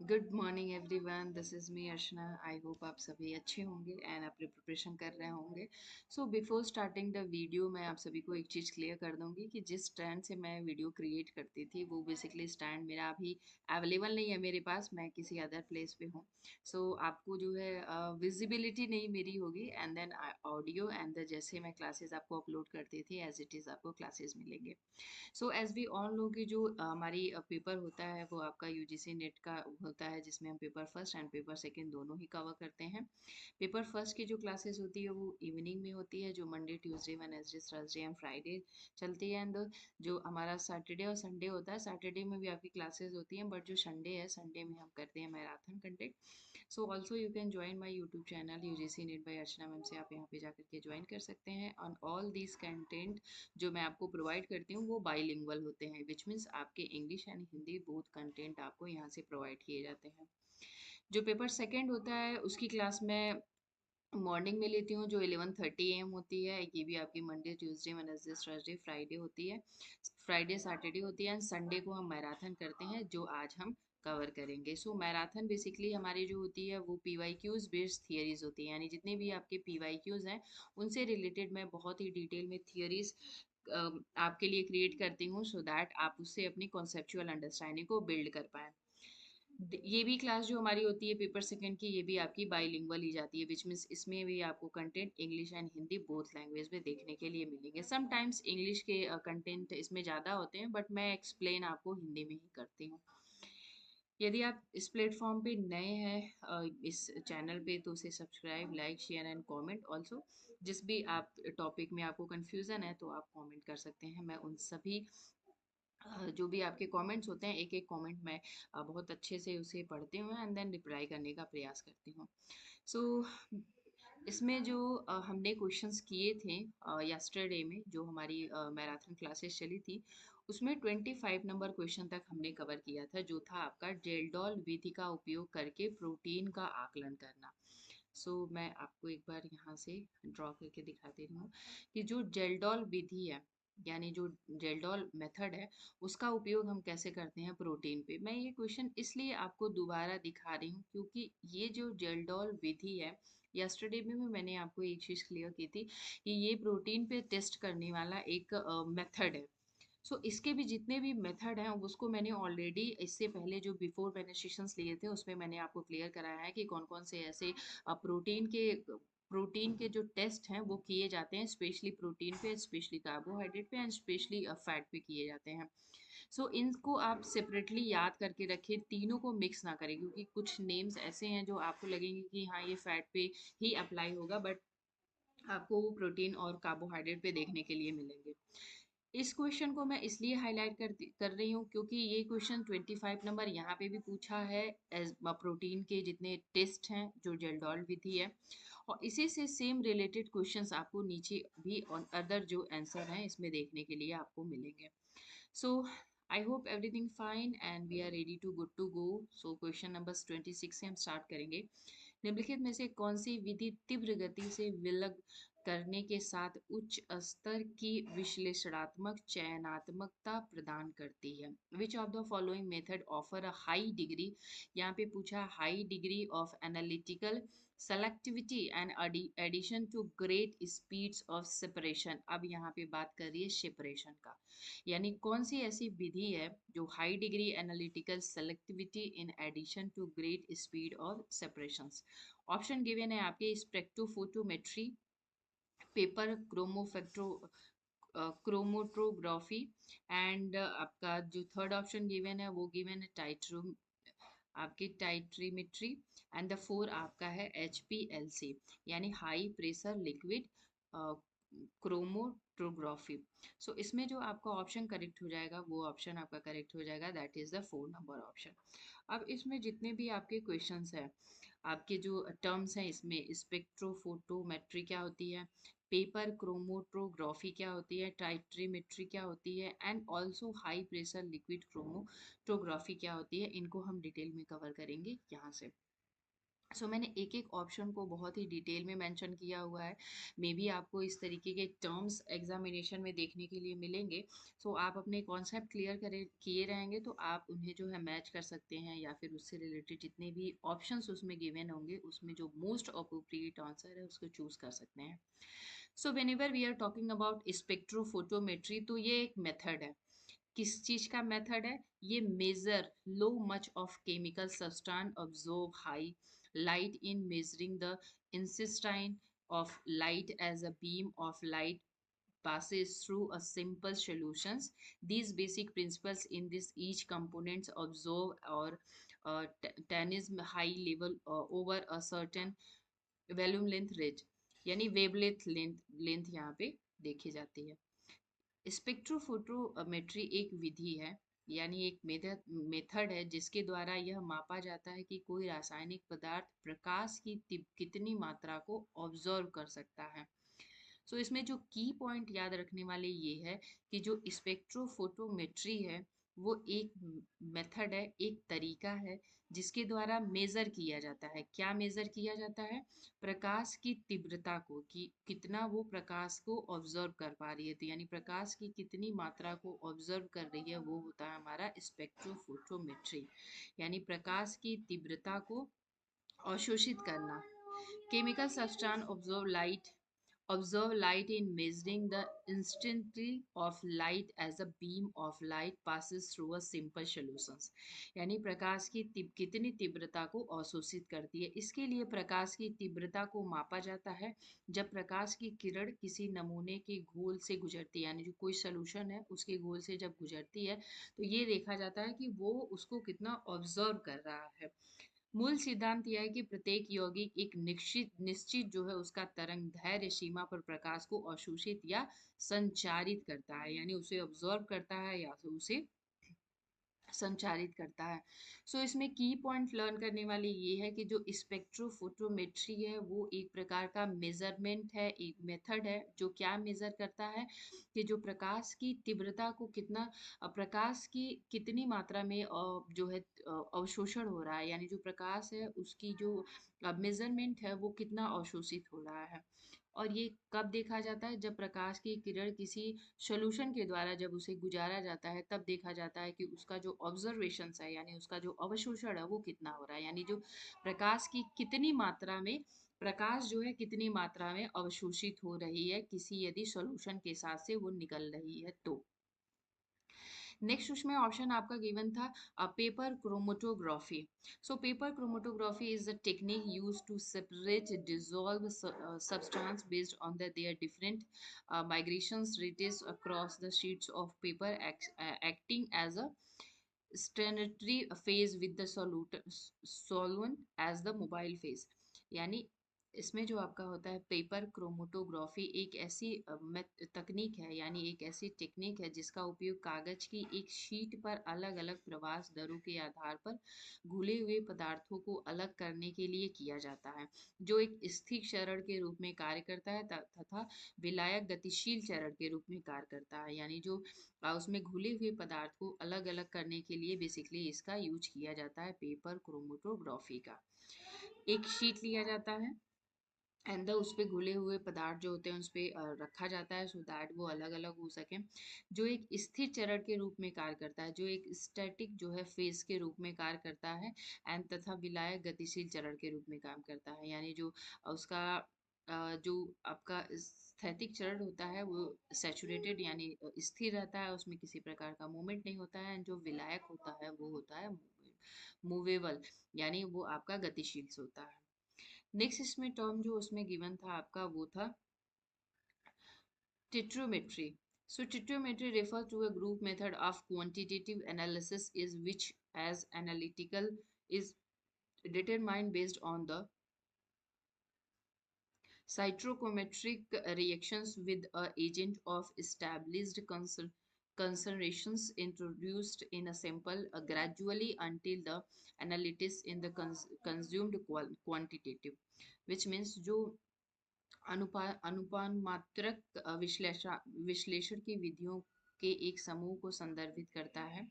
Good morning everyone, this is me Archana. I hope आप सभी अच्छे होंगे एंड अपनी प्रिपरेशन कर रहे होंगे। So before starting the video मैं आप सभी को एक चीज़ क्लियर कर दूंगी कि जिस स्टैंड से मैं वीडियो क्रिएट करती थी वो बेसिकली स्टैंड मेरा अभी अवेलेबल नहीं है मेरे पास, मैं किसी अदर प्लेस पे हूँ। सो आपको जो है विजिबिलिटी नहीं मेरी होगी एंड देन ऑडियो एंड जैसे मैं क्लासेस आपको अपलोड करती थी एज इट इज़ आपको क्लासेस मिलेंगे। So as we all know कि जो हमारी पेपर होता है वो आपका यूजीसी नेट का होता है, जिसमें हम paper first and paper second दोनों ही कवर करते हैं। पेपर फर्स्ट की जो क्लासेस होती है वो इवनिंग में होती है, जो Monday Tuesday Wednesday Thursday and Friday चलती है। एंड जो हमारा सैटरडे और संडे होता है, सैटरडे में भी आपकी क्लासेस होती हैं, बट जो संडे है संडे में हम करते हैं marathon contact. So also you can join my YouTube channel UGC NET by Archana ma'am से आप यहाँ पे जाकर के ज्वाइन कर सकते हैं। ऑन ऑल दिस कंटेंट जो मैं आपको प्रोवाइड करती हूँ वो बाईलिंगुअल होते हैं, विच मीन्स आपके English and Hindi both content आपको यहाँ से प्रोवाइड किए जाते हैं। जो पेपर सेकंड होता है उसकी क्लास मैं मॉर्निंग में लेती हूँ, जो 11:30 AM होती है। ये भी आपकी Monday Tuesday Wednesday Thursday Friday होती है, फ्राइडे सैटरडे होती है एंड संडे को हम मैराथन करते हैं, जो आज हम कवर करेंगे। सो मैराथन बेसिकली हमारी जो होती है वो पीवाईक्यूज बेस्ड थियरीज होती है, यानी जितने भी आपके पीवाईक्यूज हैं उनसे रिलेटेड मैं बहुत ही डिटेल में थियरीज आपके लिए क्रिएट करती हूँ, सो दैट आप उससे अपनी कॉन्सेप्चुअल अंडरस्टैंडिंग को बिल्ड कर पाएँ। ये भी क्लास जो हमारी होती है पेपर सेकंड की, ये भी आपकी बाईलिंगुअल ही जाती है, विच मीन्स इसमें भी आपको content English and Hindi both language में देखने के लिए मिलेंगे। समटाइम्स इंग्लिश के कंटेंट इसमें ज़्यादा होते हैं, बट मैं एक्सप्लेन आपको हिंदी में ही करती हूँ। यदि आप इस प्लेटफॉर्म पे नए हैं इस चैनल पे, तो उसे subscribe like share and comment also. जिस भी आप टॉपिक में आपको कंफ्यूजन है तो आप कमेंट कर सकते हैं, मैं उन सभी जो भी आपके कमेंट्स होते हैं एक एक कमेंट मैं बहुत अच्छे से उसे पढ़ती हूँ एंड देन रिप्लाई करने का प्रयास करती हूँ। सो इसमें जो हमने क्वेश्चंस किए थे यस्टरडे में, जो हमारी मैराथन क्लासेस चली थी, उसमें 25 नंबर क्वेश्चन तक हमने कवर किया था, जो था आपका जेल्डॉल विधि का उपयोग करके प्रोटीन का आकलन करना। मैं आपको एक बार यहाँ से ड्रॉ करके दिखा दे रही हूँ कि जो जेल्डॉल विधि है, यानी जो जेल्डॉल मेथड है, उसका उपयोग हम कैसे करते हैं प्रोटीन पे। मैं ये क्वेश्चन इसलिए आपको दोबारा दिखा रही हूँ क्योंकि ये जो जेल्डॉल विधि है, यस्टरडे में भी मैंने आपको एक चीज़ क्लियर की थी कि ये प्रोटीन पे टेस्ट करने वाला एक मेथड है। इसके भी जितने भी मेथड हैं उसको मैंने ऑलरेडी इससे पहले जो बिफोर मैंने सेशंस लिए थे उसमें मैंने आपको क्लियर कराया है कि कौन कौन से ऐसे प्रोटीन के जो टेस्ट हैं वो किए जाते हैं, स्पेशली प्रोटीन पे, स्पेशली कार्बोहाइड्रेट पे एंड स्पेशली फैट पे किए जाते हैं। इनको आप सेपरेटली याद करके रखें, तीनों को मिक्स ना करें, क्योंकि कुछ नेम्स ऐसे हैं जो आपको लगेंगे कि हाँ ये फैट पे ही अप्लाई होगा, बट आपको वो प्रोटीन और कार्बोहाइड्रेट पे देखने के लिए मिलेंगे। इस क्वेश्चन को मैं इसलिए हाईलाइट कर रही हूँ क्योंकि ये क्वेश्चन 25 नंबर यहाँ पे भी पूछा है एज प्रोटीन के जितने टेस्ट हैं जो जेल्डॉल विधि है, और इसी से सेम रिलेटेड क्वेश्चंस आपको नीचे भी और अदर जो आंसर हैं इसमें देखने के लिए आपको मिलेंगे। So I hope everything fine and we are ready to good to go. Question number 26 से हम स्टार्ट करेंगे। निम्नलिखित में से कौन सी विधि तीव्र गति से विलग करने के साथ उच्च स्तर की विश्लेषणात्मक चयनात्मकता प्रदान करती है? Which of the following method offer a high degree, यहाँ पे पूछा high degree of analytical selectivity and addition to great speeds of separation. अब यहाँ पे बात कर रही है सेपरेशन का, यानी कौन सी ऐसी विधि है जो high degree analytical selectivity in addition to great speed और सेपरेशंस। ऑप्शन गिवन है आपके स्पेक्ट्रोफोटोमेट्री, पेपर क्रोमोफेक्ट्रो क्रोमोटोग्राफी एंड आपका जो थर्ड ऑप्शन गिवन है वो गिवन है टाइट्रो आपकी टाइट्रीमेट्री एंड द फोर आपका है HPLC, यानी हाई प्रेशर लिक्विड क्रोमोटोग्राफी। इसमें जो आपका ऑप्शन करेक्ट हो जाएगा वो ऑप्शन आपका करेक्ट हो जाएगा, that is the 4 number option. अब इसमें जितने भी आपके क्वेश्चंस हैं, आपके जो टर्म्स हैं, इसमें स्पेक्ट्रोफोटोमेट्री क्या होती है, पेपर क्रोमोटोग्राफी क्या होती है, टाइट्रीमेट्री क्या होती है and also high pressure liquid chromatography क्या होती है, इनको हम डिटेल में कवर करेंगे यहाँ से। मैंने एक एक ऑप्शन को बहुत ही डिटेल में मेंशन किया हुआ है। मे बी आपको इस तरीके के टर्म्स एग्जामिनेशन में देखने के लिए मिलेंगे। आप अपने कॉन्सेप्ट क्लियर करे किए रहेंगे तो आप उन्हें जो है मैच कर सकते हैं, या फिर उससे रिलेटेड जितने भी ऑप्शंस उसमें गिवन होंगे उसमें जो मोस्ट अप्रोप्रिएट आंसर है उसको चूज कर सकते हैं। Whenever we are talking about spectrophotometry, तो ये एक मेथड है। किस चीज का मेथड है ये? Measure low much of chemical substance observe high light in measuring the intensity of light as a beam of light passes through a simple solutions. These basic principles in this each components observe or tanism high level over a certain volume length range, यानी wavelength length यहाँ पे देखी जाती है। Spectrophotometry एक विधि है, यानी एक मेथड है जिसके द्वारा यह मापा जाता है कि कोई रासायनिक पदार्थ प्रकाश की कितनी मात्रा को ऑब्जर्व कर सकता है। इसमें जो की पॉइंट याद रखने वाले ये है कि जो स्पेक्ट्रोफोटोमेट्री है वो एक मेथड है, एक तरीका है जिसके द्वारा मेजर किया जाता है। क्या मेजर किया जाता है? प्रकाश की तीव्रता को, कि कितना वो प्रकाश को ऑब्जर्व कर पा रही है, तो यानी प्रकाश की कितनी मात्रा को ऑब्जर्व कर रही है वो होता है हमारा स्पेक्ट्रोफोटोमेट्री, यानी प्रकाश की तीव्रता को अवशोषित करना। Chemical substance observe light in measuring the intensity of light as a beam of light passes through a simple solutions, यानी प्रकाश की कितनी तीव्रता को अवशोषित करती है। इसके लिए प्रकाश की तीव्रता को मापा जाता है जब प्रकाश की किरण किसी नमूने के घोल से गुजरती है, यानी जो कोई सोल्यूशन है उसके घोल से जब गुजरती है तो ये देखा जाता है कि वो उसको कितना ऑब्जर्व कर रहा है। मूल सिद्धांत यह है कि प्रत्येक यौगिक एक निश्चित निश्चित जो है उसका तरंग दैर्ध्य सीमा पर प्रकाश को अवशोषित या संचारित करता है, यानी उसे ऑब्जर्व करता है या तो उसे संचारित करता है। इसमें की पॉइंट लर्न करने वाले ये है कि जो स्पेक्ट्रोफोटोमेट्री है वो एक प्रकार का मेजरमेंट है, एक मेथड है जो क्या मेजर करता है कि जो प्रकाश की तीव्रता को कितना, प्रकाश की कितनी मात्रा में जो है अवशोषण हो रहा है, यानी जो प्रकाश है उसकी जो मेजरमेंट है वो कितना अवशोषित हो रहा है। और ये कब देखा जाता है? जब प्रकाश की किरण किसी सॉल्यूशन के द्वारा जब उसे गुजारा जाता है तब देखा जाता है कि उसका जो ऑब्जर्वेशन है, यानी उसका जो अवशोषण है वो कितना हो रहा है, यानी जो प्रकाश की कितनी मात्रा में, प्रकाश जो है कितनी मात्रा में अवशोषित हो रही है किसी यदि सॉल्यूशन के साथ से वो निकल रही है तो। नेक्स्ट उसमें ऑप्शन आपका गिवन था paper chromatography. Paper chromatography is the technique use to separate dissolve substance based on their different migrations rates across the sheets of paper, acting as a sternary phase with the solvent as the mobile phase, यानी इसमें जो आपका होता है paper chromatography एक ऐसी तकनीक है, यानी एक ऐसी टेक्निक है जिसका उपयोग कागज की एक शीट पर अलग अलग प्रवास दरों के आधार पर घुले हुए पदार्थों को अलग करने के लिए किया जाता है, जो एक स्थिर चरण के रूप में कार्य करता है तथा विलायक गतिशील चरण के रूप में कार्य करता है, यानी जो उसमें घुले हुए पदार्थ को अलग अलग करने के लिए बेसिकली इसका यूज किया जाता है पेपर क्रोमेटोग्राफी का। एक शीट लिया जाता है एंड उस पे घुले हुए पदार्थ जो होते हैं उस पे रखा जाता है सो दैट वो अलग अलग हो सके, जो एक स्थिर चरण के रूप में कार्य करता है, जो एक स्टैटिक जो है फेस के रूप में कार्य करता है, एंड तथा विलायक गतिशील चरण के रूप में काम करता है, यानी जो उसका जो आपका स्थैतिक चरण होता है वो सैचुरेटेड यानी स्थिर रहता है, उसमें किसी प्रकार का मूवमेंट नहीं होता है, एंड जो विलायक होता है वो होता है मूवेबल, यानी वो आपका गतिशील होता है। नेक्स्ट इसमें टर्म जो उसमें गिवन था आपका वो था टिट्रोमेट्री। Trigonometry refers to a group method of quantitative analysis is which as analytical is determined based on the cytochromatic reactions with a agent of established concentrations introduced in a sample gradually until the analysis in the consumed quantitative, which means जो अनुपान मात्रक विश्लेषण की विधियों के एक समूह को संदर्भित करता है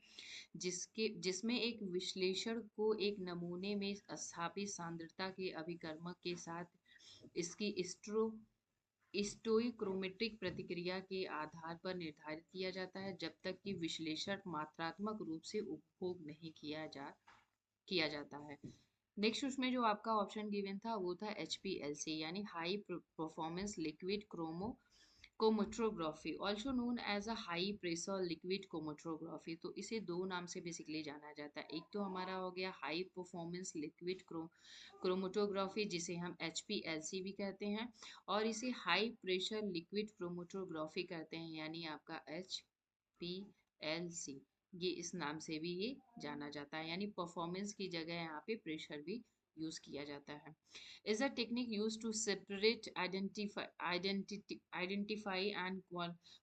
जिसमें एक विश्लेषण को एक नमूने में स्थापित सांद्रता के अभिकर्मक के साथ इसकी स्टोइक्रोमेट्रिक प्रतिक्रिया के आधार पर निर्धारित किया जाता है जब तक कि विश्लेषण मात्रात्मक रूप से उपभोग नहीं किया जाता है। नेक्स्ट उसमें जो आपका ऑप्शन गिवन था वो था HPLC यानी high performance liquid chromatography also known as a high pressure liquid chromatography. तो इसे दो नाम से बेसिकली जाना जाता है। एक तो हमारा हो गया हाई परफॉर्मेंस लिक्विड क्रोमेटोग्राफी जिसे हम HPLC भी कहते हैं, और इसे हाई प्रेशर लिक्विड क्रोमेटोग्राफी कहते हैं यानी आपका HPLC। ये इस नाम से भी ये जाना जाता है, यानी परफॉर्मेंस की जगह यहाँ पे प्रेशर भी यूज किया जाता है। Is a technique used to separate, identify and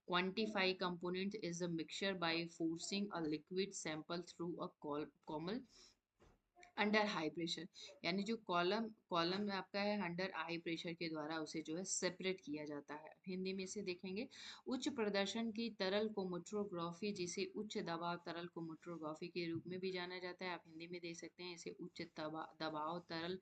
quantify component is a mixture by forcing a liquid sample through a column under high pressure, यानी जो कॉलम कॉलम आपका है अंडर हाई प्रेशर के द्वारा उसे जो है सेपरेट किया जाता है। हिंदी में इसे देखेंगे उच्च प्रदर्शन की तरल कोमेट्रोग्राफी, जिसे उच्च दबाव तरल कोमेट्रोग्राफी के रूप में भी जाना जाता है। आप हिंदी में देख सकते हैं इसे उच्च दबाव तरल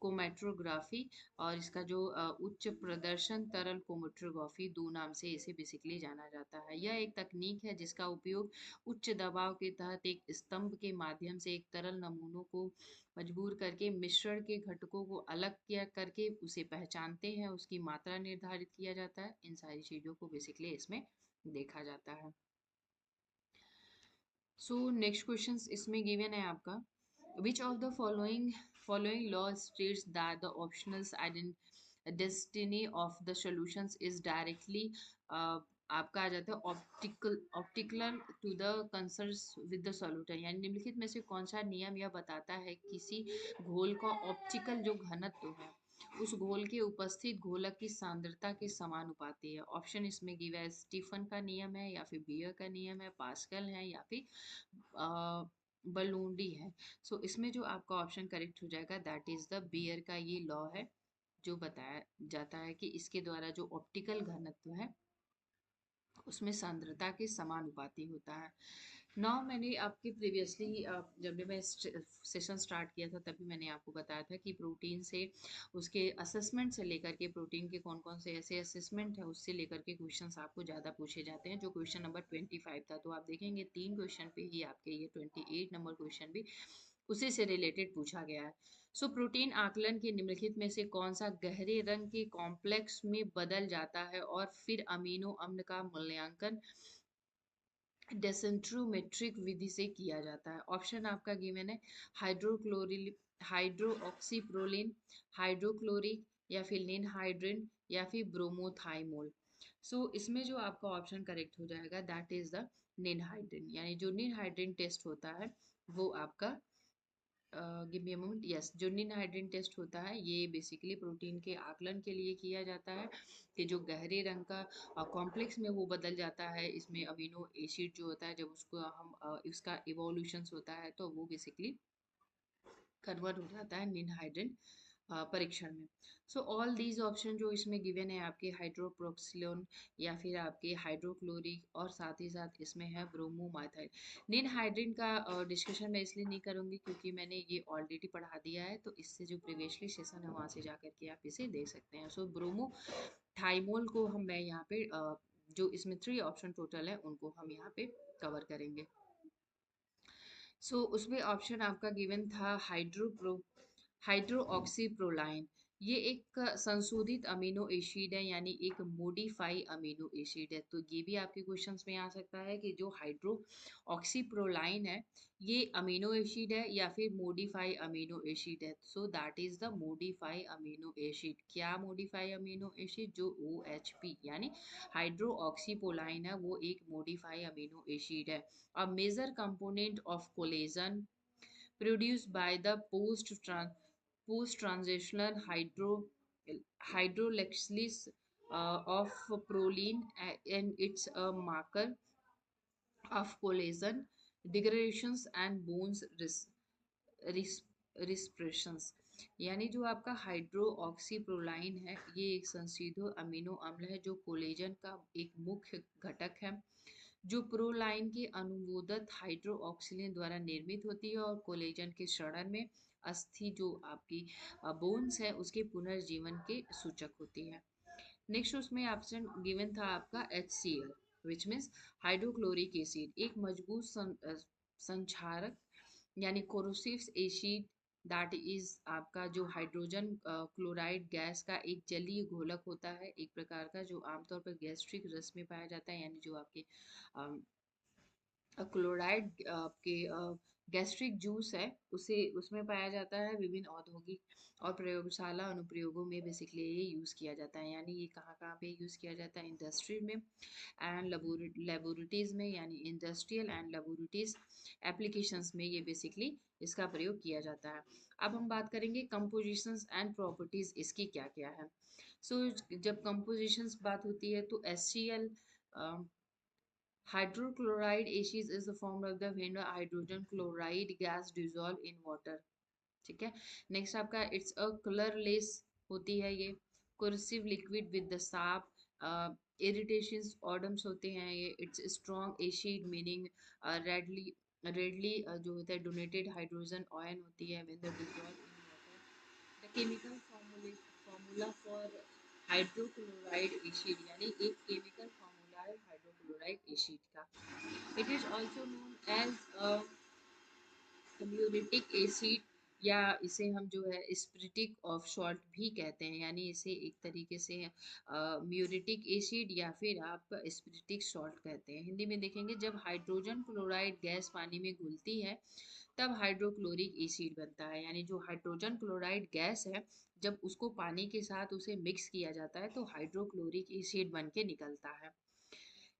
कोमेट्रोग्राफी, और इसका जो उच्च प्रदर्शन तरल कोमेट्रोग्राफी, दो नाम से इसे बेसिकली जाना जाता है। यह एक तकनीक है जिसका उपयोग उच्च दबाव के तहत एक स्तंभ के माध्यम से एक तरल नमूनों को मजबूर करके मिश्रण के घटकों को अलग किया करके उसे पहचानते हैं, उसकी मात्रा निर्धारित किया जाता है। इन सारी चीजों को बेसिकली इसमें देखा जाता है। सो नेक्स्ट क्वेश्चन इसमें गिवन है आपका, which of the following law states that the optional destiny of the solutions is directly आपका आ जाता है optical to the concerns with the solute, यानी निम्नलिखित में से कौन सा नियम यह बताता है किसी घोल का ऑप्टिकल जो घनत्व है उस घोल के उपस्थित घोलक की सांद्रता के समानुपाती है। ऑप्शन इसमें गिवा है स्टीफन का नियम है, या फिर बियर का नियम है, पास्कल है, या फिर बलूंडी है। सो इसमें जो आपका ऑप्शन करेक्ट हो जाएगा दैट इज द बियर का ये लॉ है जो बताया जाता है कि इसके द्वारा जो ऑप्टिकल घनत्व है उसमें सांद्रता के समानुपाती होता है। नौ मैंने आपके प्रीवियसली जब मैं सेशन स्टार्ट किया था तभी मैंने आपको बताया था कि प्रोटीन से उसके असेसमेंट से लेकर के प्रोटीन के कौन कौन से ऐसे असेसमेंट है उससे लेकर के क्वेश्चंस आपको ज़्यादा पूछे जाते हैं। जो क्वेश्चन नंबर 25 था तो आप देखेंगे 3 क्वेश्चन पे ही आपके ये 28 नंबर क्वेश्चन भी उसी से रिलेटेड पूछा गया है। सो प्रोटीन आकलन के निम्नलिखित में से कौन सा गहरे रंग के कॉम्प्लेक्स में बदल जाता है और फिर अमीनो अम्ल का मूल्यांकन डेसेंट्रोमेट्रिक विधि से किया जाता है। ऑप्शन आपका गिवन है हाइड्रोक्सीप्रोलिन, हाइड्रोक्लोरिक, या फिर निनहाइड्रिन, या फिर ब्रोमोथाइमोल। सो इसमें जो आपका ऑप्शन करेक्ट हो जाएगा दैट इज द निनहाइड्रिन, यानी जो निनहाइड्रिन टेस्ट होता है वो आपका give me a moment, yes, जो निनहाइड्रिन टेस्ट होता है ये बेसिकली प्रोटीन के आकलन के लिए किया जाता है कि जो गहरे रंग का कॉम्प्लेक्स में वो बदल जाता है, इसमें अमीनो एसिड जो होता है जब उसको हम इसका इवोल्यूशंस होता है तो वो बेसिकली कन्वर्ट हो जाता है निनहाइड्रिन परीक्षण में। सो ऑल दीज ऑप्शन जो इसमें गिवन है आपके हाइड्रोप्रोक्सिलोन, या फिर आपके हाइड्रोक्लोरिक, और साथ ही साथ इसमें है ब्रोमोमाइथाइल। निनहाइड्रिन का डिस्कशन मैं इसलिए नहीं करूँगी क्योंकि मैंने ये ऑलरेडी पढ़ा दिया है, तो इससे जो प्रीवियसली सेशन है वहाँ से जा करके आप इसे देख सकते हैं। सो ब्रोमोथाइमोल को मैं यहाँ पे जो इसमें 3 ऑप्शन टोटल है उनको हम यहाँ पे कवर करेंगे। सो उसमें ऑप्शन आपका गिवन था हाइड्रोक्सीप्रोलाइन। ये एक संशोधित अमीनो एसिड है, यानी एक मोडिफाई अमीनो एसिड है। तो ये भी आपके क्वेश्चंस में आ सकता है कि जो हाइड्रोक्सीप्रोलाइन है ये अमीनो एसिड है या फिर मोडिफाई अमीनो एसिड है। So that is the modify amino acid. क्या मोडिफाई अमीनो एसिड? जो OHP यानी हाइड्रोक्सीप्रोलाइन है वो एक मोडिफाई अमीनो एसिड है। A major component of collagen produced by the post-translational hydrolysis of proline, and it's a marker of collagen degradations and bones रिस्प्रेशंस। यानी जो आपका हाइड्रोक्सीप्रोलाइन है ये एक संशीधित अमीनो अम्ल है जो कोलेजन का एक मुख्य घटक है जो प्रोलाइन के अनुमोदित हाइड्रोक्सिलेन द्वारा निर्मित होती है और कोलेजन के क्षरण में अस्थि जो आपकी बोन्स है उसके पुनर्जीवन के सूचक होती है। नेक्स्ट उसमें ऑप्शन गिवन था आपका HCl which means hydrochloric acid, एक मजबूत संक्षारक यानी कोरोसिव एसिड दैट इज आपका जो हाइड्रोजन क्लोराइड गैस का एक जलीय घोलक होता है एक प्रकार का, जो आमतौर पर गैस्ट्रिक रस में पाया जाता है, यानी जो आपके क्लोराइड आपके गैस्ट्रिक जूस है उसे उसमें पाया जाता है। विभिन्न औद्योगिक और प्रयोगशाला अनुप्रयोगों में बेसिकली ये यूज़ किया जाता है, यानी ये कहाँ कहाँ पे यूज़ किया जाता है, इंडस्ट्री में एंड लेबोरेटरीज में, यानी इंडस्ट्रियल एंड लेबोरेटरीज एप्लीकेशंस में ये बेसिकली इसका प्रयोग किया जाता है। अब हम बात करेंगे कंपोजिशंस एंड प्रॉपर्टीज इसकी क्या क्या है। जब कंपोजिशंस बात होती है तो HCl hydrochloride ashes is the form of the when hydrogen chloride gas dissolve in water। ठीक है। नेक्स्ट आपका इट्स अ कलरलेस होती है ये, corrosive liquid with the sap irritations ओडम्स होते हैं ये, it's strong acid meaning readily readily जो होता है डोनेटेड हाइड्रोजन आयन होती है when the dissolve in water। The chemical formula for hydrochloride acid, यानी एक केमिकल फॉर्मूला है हाइड्रोक्लोराइड एसिड का। It is also known as muriatic acid, या इसे हम जो है स्प्रिटिक ऑफ सॉल्ट भी कहते हैं, यानी इसे एक तरीके से म्यूरिटिक एसिड या फिर आप स्प्रिटिक सॉल्ट कहते हैं। हिंदी में देखेंगे जब हाइड्रोजन क्लोराइड गैस पानी में घुलती है तब हाइड्रोक्लोरिक एसिड बनता है, यानी जो हाइड्रोजन क्लोराइड गैस है जब उसको पानी के साथ उसे मिक्स किया जाता है तो हाइड्रोक्लोरिक एसिड बन के निकलता है।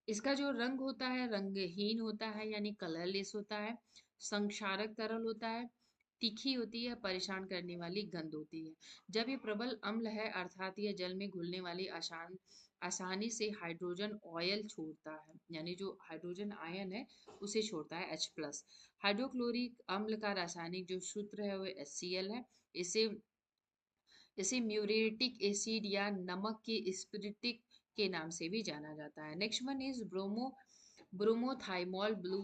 इसका जो रंग होता है रंगहीन होता है, यानी कलरलेस होता है, संक्षारक तरल होता है, तीखी होती है, परेशान करने वाली गंध होती है। जब ये प्रबल अम्ल है अर्थात यह जल में घुलने वाली आसानी से हाइड्रोजन ऑयल छोड़ता है, यानी जो हाइड्रोजन आयन है उसे छोड़ता है H+। हाइड्रोक्लोरिक अम्ल का रासायनिक जो सूत्र है वो HCl है। इसे इसे म्यूरेटिक एसिड या नमक के स्पिरिटिक के नाम से भी जाना जाता है। Next one is bromothymol blue.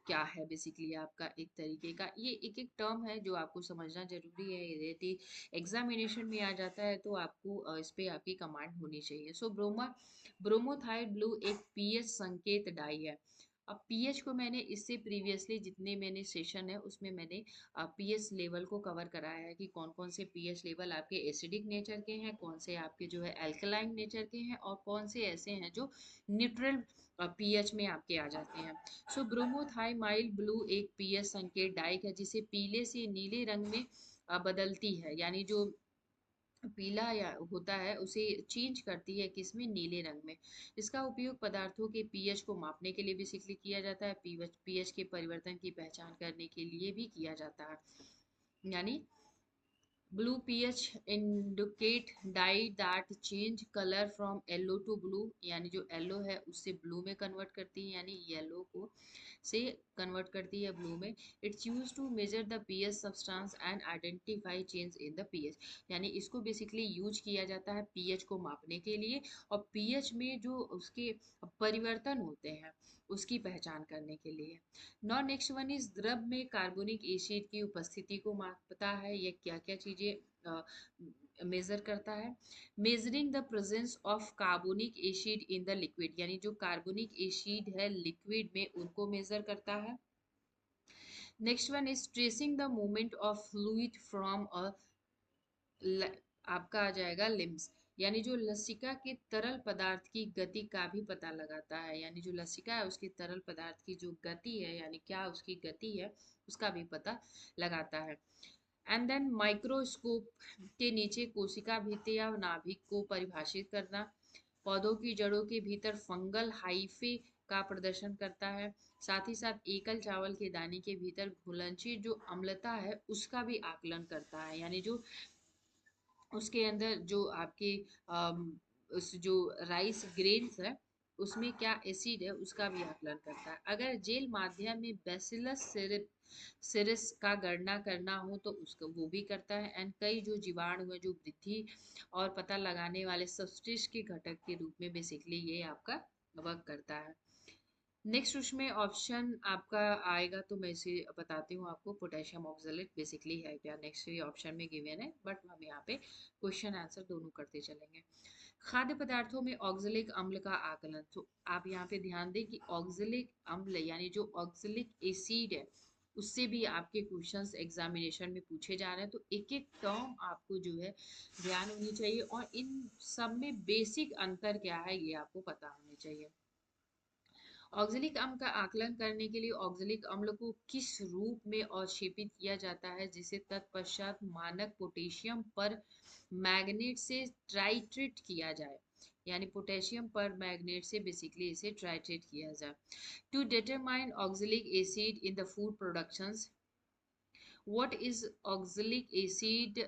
क्या है बेसिकली आपका एक तरीके का ये एक एक टर्म है जो आपको समझना जरूरी है, यदि एग्जामिनेशन में आ जाता है तो आपको इस पे आपकी कमांड होनी चाहिए। ब्रोमोथाइल ब्लू एक पीएच संकेत डाई है। अब पीएच को मैंने इससे प्रीवियसली जितने मैंने सेशन है उसमें मैंने पीएच लेवल को कवर कराया है कि कौन कौन से पीएच लेवल आपके एसिडिक नेचर के हैं, कौन से आपके जो है अल्कलाइन नेचर के हैं और कौन से ऐसे हैं जो न्यूट्रल पीएच में आपके आ जाते हैं। ब्रोमोथाइमाइल ब्लू एक पीएच संकेत डाइक है जिसे पीले से नीले रंग में बदलती है, यानी जो पीला या होता है उसे चेंज करती है किसमें, नीले रंग में। इसका उपयोग पदार्थों के पीएच को मापने के लिए बेसिकली किया जाता है, पीएच के परिवर्तन की पहचान करने के लिए भी किया जाता है। यानी blue pH indicate dye that change colour from yellow to blue, यानी जो येलो है उससे ब्लू में कन्वर्ट करती है, यानी येलो को से कन्वर्ट करती है ब्लू में। It's use to measure the pH substance and identify change in the pH, यानी इसको बेसिकली यूज किया जाता है पीएच को मापने के लिए और पीएच में जो उसके परिवर्तन होते हैं उसकी पहचान करने के लिए। नॉ नेक्स्ट वन इज द्रव में कार्बोनिक एसिड की उपस्थिति को मापता है, ये क्या क्या चीजें मेजर करता है। Measuring the presence of carbonic acid in the liquid, यानी जो कार्बोनिक एसिड है लिक्विड में उनको मेजर करता है। Next one is tracing the movement of fluid from a आपका आ जाएगा लिम्स, यानी जो लसिका के तरल पदार्थ की गति का भी पता लगाता है, यानी जो लसिका है उसके तरल पदार्थ की जो गति है यानी क्या उसकी गति है उसका भी पता लगाता है। एंड देन माइक्रोस्कोप के नीचे कोशिका भित्ति या नाभिक को परिभाषित करना, पौधों की जड़ों के भीतर फंगल हाइफे का प्रदर्शन करता है, साथ ही साथ एकल चावल के दाने के भीतर घुलनशील जो अम्लता है उसका भी आकलन करता है, यानी जो उसके अंदर जो आपके उस जो राइस ग्रेन्स है उसमें क्या एसिड है उसका भी आकलन करता है। अगर जेल माध्यम में बैसिलस सिरिस का गणना करना हो तो उसका वो भी करता है। एंड कई जो जीवाणु है जो वृद्धि और पता लगाने वाले सब्सट्रेट के घटक के रूप में बेसिकली ये आपका वर्क करता है। नेक्स्ट उसमें ऑप्शन आपका आएगा, तो मैं इसे बताती हूँ आपको। पोटेशियम ऑक्सलेट बेसिकली है क्या, नेक्स्ट ये ऑप्शन में गिवन है, बट हम यहाँ पे क्वेश्चन आंसर दोनों करते चलेंगे। खाद्य पदार्थों में ऑक्जेलिक अम्ल का आकलन। तो आप यहाँ पे ध्यान दें कि ऑक्जेलिक अम्ल यानी जो ऑक्जेलिक एसिड है, उससे भी आपके क्वेश्चंस एग्जामिनेशन में पूछे जा रहे हैं। तो एक एक टर्म आपको जो है ध्यान होनी चाहिए, और इन सब में बेसिक अंतर क्या है ये आपको पता होनी चाहिए। ऑक्जेलिक अम्ल का आकलन करने के लिए ऑक्जेलिक अम्ल को किस रूप में अवक्षेपित किया जाता है, जिसे तत्पश्चात मानक पोटेशियम पर मैग्नेट से ट्राइट्रेट किया जाए, यानी पोटेशियम पर मैग्नेट से बेसिकली इसे ट्राइट्रेट किया जाए। To determine oxalic acid in the food productions, what is oxalic acid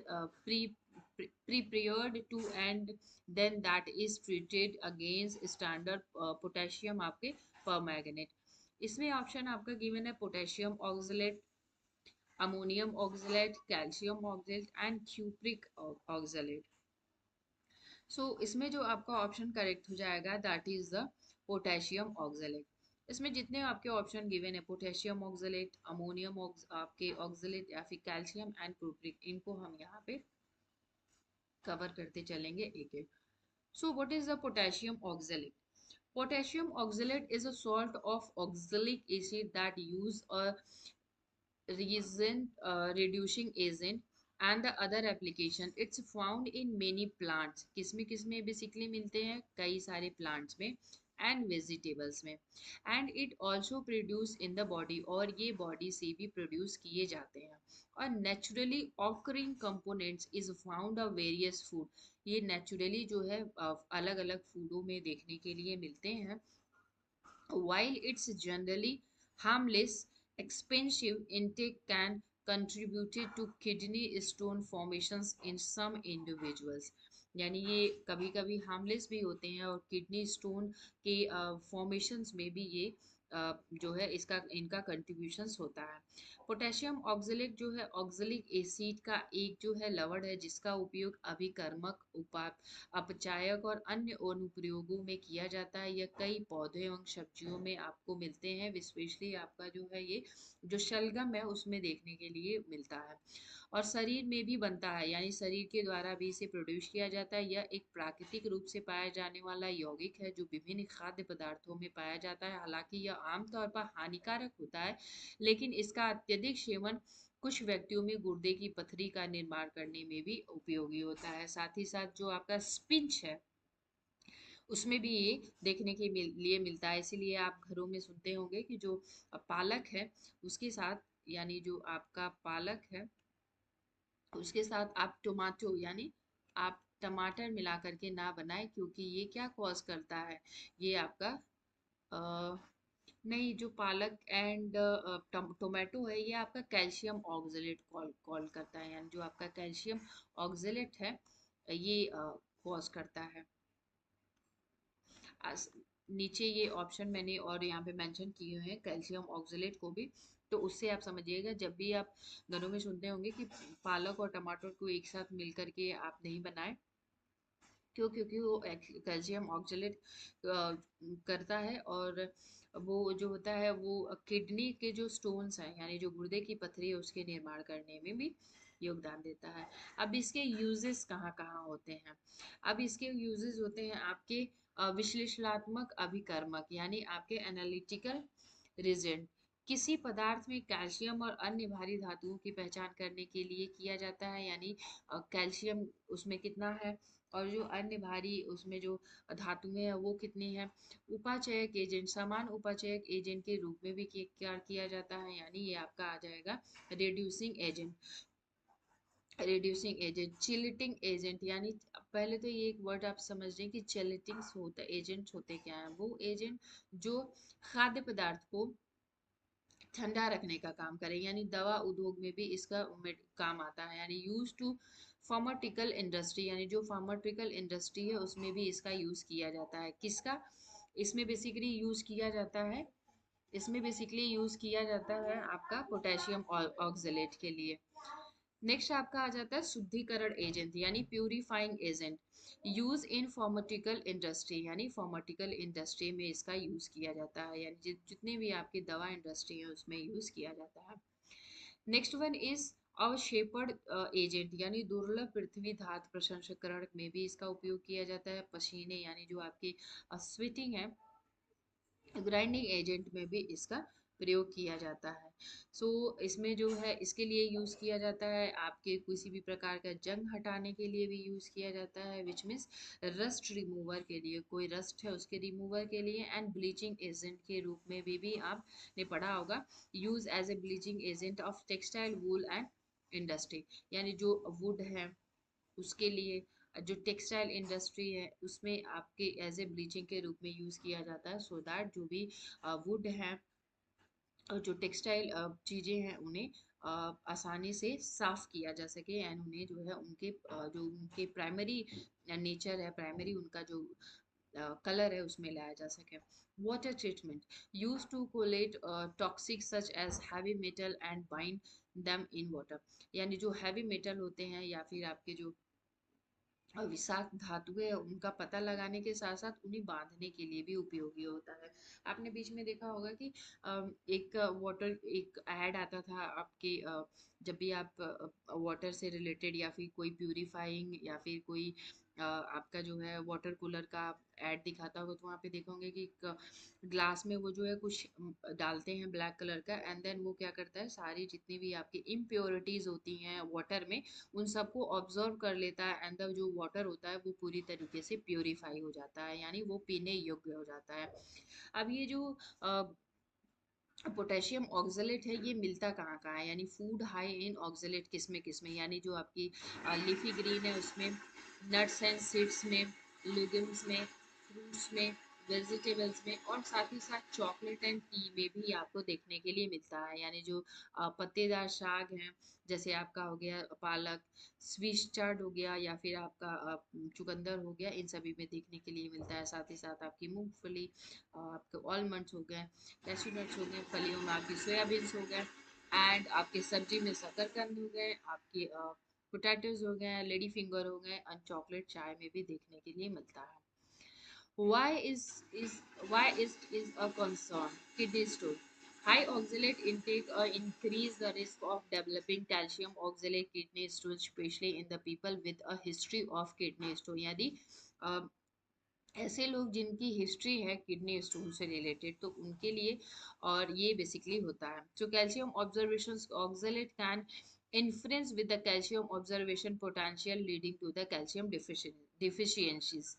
prepared to, and then that is treated against standard potassium आपके परमैंगनेट। इसमें ऑप्शन आपका गिवन है potassium oxalate, ammonium oxalate, calcium oxalate and cupric oxalate. So इसमें जो आपका option correct हो जाएगा that is the potassium oxalate. इसमें जितने आपके ऑप्शन गिवन है, पोटेशियम ऑक्सलेट, अमोनियम आपके ऑक्सलेट या फिर कैल्शियम एंड क्यूप्रिक, इनको हम यहाँ पे कवर करते चलेंगे एक एक। So what is the potassium oxalate? Potassium oxalate is a salt of oxalic acid that use a resin reducing agent and the other application. It's found in many plants. किसमें किसमें बेसिकली मिलते हैं? कई सारे प्लांट्स में and vegetables में। And it also produce in the body, और ये बॉडी से भी प्रोड्यूस किए जाते हैं। और naturally occurring components is found of various food, ये नेचुरली जो है अलग अलग फूडों में देखने के लिए मिलते हैं। While it's generally harmless, expensive intake can contribute to kidney stone formations in some individuals. यानी ये कभी कभी हार्मलेस भी होते हैं, और किडनी स्टोन के फॉर्मेशंस में भी ये जो है इसका इनका कंट्रीब्यूशंस होता है। पोटेशियम ऑक्जेलेट जो है ऑक्जेलिक एसिड का एक जो है लवण है, जिसका उपयोग अभिकर्मक अपचायक और अन्य अनुप्रयोगों में किया जाता है। यह कई पौधे एवं सब्जियों में आपको मिलते हैं, स्पेशली आपका जो है ये जो शलगम है उसमें देखने के लिए मिलता है। और शरीर में भी बनता है, यानी शरीर के द्वारा भी इसे प्रोड्यूस किया जाता है। यह एक प्राकृतिक रूप से पाया जाने वाला यौगिक है जो विभिन्न खाद्य पदार्थों में पाया जाता है। हालांकि यह आमतौर पर हानिकारक होता है, लेकिन इसका अत्यधिक सेवन कुछ व्यक्तियों में गुर्दे की पथरी का निर्माण करने में भी उपयोगी होता है। साथ ही साथ जो आपका स्पिंच है उसमें भी ये देखने के लिए मिलता है। इसीलिए आप घरों में सुनते होंगे कि जो पालक है उसके साथ, यानी जो आपका पालक है उसके साथ आप टोमेटो यानी आप टमाटर मिला करके ना बनाए, क्योंकि ये क्या कॉज करता है, ये आपका अ, नहीं, जो पालक एंड टोमेटो है ये आपका कैल्शियम ऑक्जेलेट कॉल कॉल करता है, यानी जो आपका कैल्शियम ऑक्जेलेट है ये कॉज करता है। नीचे ये ऑप्शन मैंने और यहाँ पे मेंशन किए हुए हैं कैल्शियम ऑक्जेलेट को भी, तो उससे आप समझिएगा जब भी आप घरों में सुनते होंगे कि पालक और टमाटर को एक साथ मिल करके आप नहीं बनाए, क्यों? क्योंकि वो कैल्शियम ऑक्जेलेट करता है, और वो जो होता है वो किडनी के जो स्टोन्स हैं यानी जो गुर्दे की पथरी है उसके निर्माण करने में भी योगदान देता है। अब इसके यूजेस कहाँ कहाँ होते हैं? अब इसके यूजेस होते हैं आपके विश्लेषणात्मक अभिकर्मक, यानी आपके एनालिटिकल रिजेंट। किसी पदार्थ में कैल्शियम और अन्य भारी धातुओं की पहचान करने के लिए किया जाता है, यानी कैल्शियम उसमें कितना है और जो अन्य भारी उसमें जो धातुएं हैं वो कितनी है। उपाचयक एजेंट, समान उपाचयक एजेंट के रूप में भी क्या किया जाता है, यानी ये आपका आ जाएगा reducing agent. Reducing agent, chelating agent, यानी पहले तो ये एक वर्ड आप समझ लें कि चिलिटिंग होता एजेंट्स होते क्या हैं। वो एजेंट जो खाद्य पदार्थ को ठंडा रखने का काम करे, यानी दवा उद्योग में भी इसका काम आता है। यानी यूज टू फार्माटिकल इंडस्ट्री, यानी जो फार्माटिकल इंडस्ट्री है उसमें भी इसका यूज किया जाता है। किसका इसमें बेसिकली यूज किया जाता है? इसमें बेसिकली यूज किया जाता है आपका पोटेशियम ऑक्जेलेट के लिए। नेक्स्ट आपका आ जाता है शुद्धिकरण एजेंट यानी purifying agent, use in pharmaceutical industry, यानी फार्मास्यूटिकल इंडस्ट्री में इसका यूज किया जाता है, यानी जितने भी आपकी दवा इंडस्ट्री है उसमें यूज किया जाता है। नेक्स्ट वन इज अवशेपण एजेंट, यानी दुर्लभ पृथ्वी धातु प्रसंस्करण में भी इसका उपयोग किया जाता है। पसीने यानी जो आपकी स्वीटिंग है, ग्राइंडिंग एजेंट में भी इसका प्रयोग किया जाता है। सो इसमें जो है इसके लिए यूज़ किया जाता है, आपके किसी भी प्रकार का जंग हटाने के लिए भी यूज़ किया जाता है, विच मीन्स रस्ट रिमूवर के लिए, कोई रस्ट है उसके रिमूवर के लिए, एंड ब्लीचिंग एजेंट के रूप में भी आपने पढ़ा होगा, use as a bleaching agent of textile wool and industry, यानी जो वुड है उसके लिए, जो टेक्सटाइल इंडस्ट्री है उसमें आपके एज ए ब्लीचिंग के रूप में यूज़ किया जाता है, सो दैट जो भी वुड है और जो टेक्सटाइल चीज़ें हैं उन्हें आसानी से साफ किया जा सके, एंड उन्हें जो है उनके जो उनके प्राइमरी नेचर है, प्राइमरी उनका जो कलर है उसमें लाया जा सके। Water treatment use to chelate toxic such as heavy metal and bind them in water, यानी जो हैवी मेटल होते हैं या फिर आपके जो विषाक्त धातुएं उनका पता लगाने के साथ साथ उन्हें बांधने के लिए भी उपयोगी होता है। आपने बीच में देखा होगा कि एक वाटर एक ऐड आता था आपके जब भी आप वाटर से रिलेटेड या फिर कोई प्यूरिफाइंग या फिर कोई आपका जो है वाटर कूलर का ऐड दिखाता होगा, तो वहाँ पे देखोगे कि ग्लास में वो जो है कुछ डालते हैं ब्लैक कलर का, एंड देन वो क्या करता है सारी जितनी भी आपकी इम्प्योरिटीज होती हैं वाटर में उन सबको ऑब्जर्व कर लेता है, एंड जो वाटर होता है वो पूरी तरीके से प्योरीफाई हो जाता है, यानी वो पीने योग्य हो जाता है। अब ये जो पोटेशियम ऑक्जेलेट है ये मिलता कहाँ कहाँ है, यानी फूड हाई इन ऑक्जेलेट किस में, यानी जो आपकी लीफी ग्रीन है उसमें, नट्स एंड सीड्स में, लेग्यूम्स में, फ्रूट्स में, वेजिटेबल्स में, और साथ ही साथ चॉकलेट एंड टी में भी आपको देखने के लिए मिलता है, यानी जो पत्तेदार साग हैं जैसे आपका हो गया पालक, स्विस चार्ट हो गया, या फिर आपका चुकंदर हो गया, इन सभी में देखने के लिए मिलता है। साथ ही साथ आपकी मूंगफली, आपके ऑलमंड्स हो गए, कैशू नट्स हो गए, फलियों में आपकी सोयाबीन्स हो गए, एंड आपके सब्जी में शकरकंद हो गए, आपके पोटैटोज हो गए, लेडी फिंगर हो गए, और चॉकलेट चाय में भी देखने के लिए मिलता है। Why is why is a concern? Kidney stone. High oxalate intake increase the risk of developing calcium oxalate kidney stone, especially in the people with a history of kidney stone. यदि अ, ऐसे लोग जिनकी हिस्ट्री है kidney stone से related तो उनके लिए, और ये बेसिकली होता है। So calcium observation oxalate can influence with the calcium observation potential leading to the calcium deficiencies,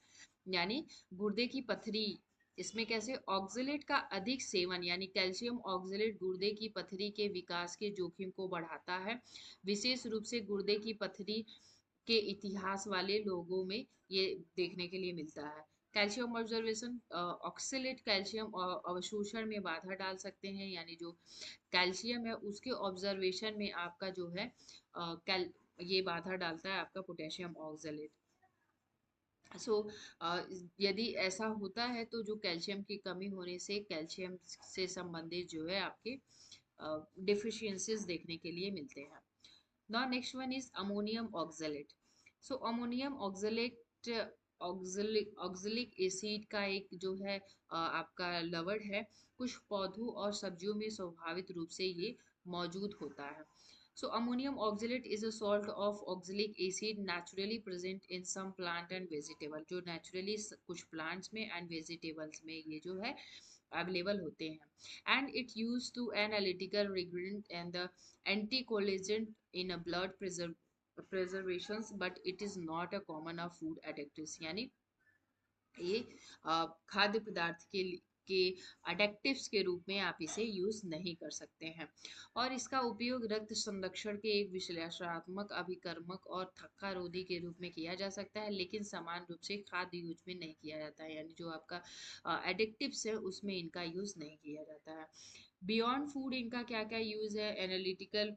यानी गुर्दे की पथरी, इसमें कैसे ऑक्सलेट का अधिक सेवन यानी कैल्शियम ऑक्सलेट गुर्दे की पथरी के विकास के जोखिम को बढ़ाता है, विशेष रूप से गुर्दे की पथरी के इतिहास वाले लोगों में ये देखने के लिए मिलता है। कैल्शियम ऑब्जर्वेशन ऑक्सलेट कैल्शियम अवशोषण में बाधा डाल सकते हैं, यानी जो कैल्शियम है उसके ऑब्जर्वेशन में आपका जो है कैल ये बाधा डालता है आपका पोटेशियम ऑक्सलेट। सो यदि ऐसा होता है तो जो कैल्शियम की कमी होने से कैल्शियम से संबंधित जो है आपके डिफिशियंसीज देखने के लिए मिलते हैं। Now next one is ammonium oxalate. So ammonium oxalate oxalic acid का एक जो है आपका लवण है, कुछ पौधों और सब्जियों में स्वाभाविक रूप से ये मौजूद होता है। So ammonium oxalate is a salt of oxalic acid naturally present in some plant and vegetable, जो naturally कुछ plants में and vegetables में ये जो है अवेलेबल होते हैं, and it used to analytical regredient and the anticoagulant in a blood preservations, but it is not a common of food additives, यानी ये खाद्य पदार्थ के अडेक्टिव्स के रूप में आप इसे यूज नहीं कर सकते हैं, और इसका उपयोग रक्त संरक्षण के एक विश्लेषणात्मक अभिकर्मक और थक्का रोधी के रूप में किया जा सकता है, लेकिन समान रूप से खाद्य यूज में नहीं किया जाता है, यानी जो आपका एडिक्टिव्स है उसमें इनका यूज नहीं किया जाता है। बियॉन्ड फूड इनका क्या क्या यूज है, एनालिटिकल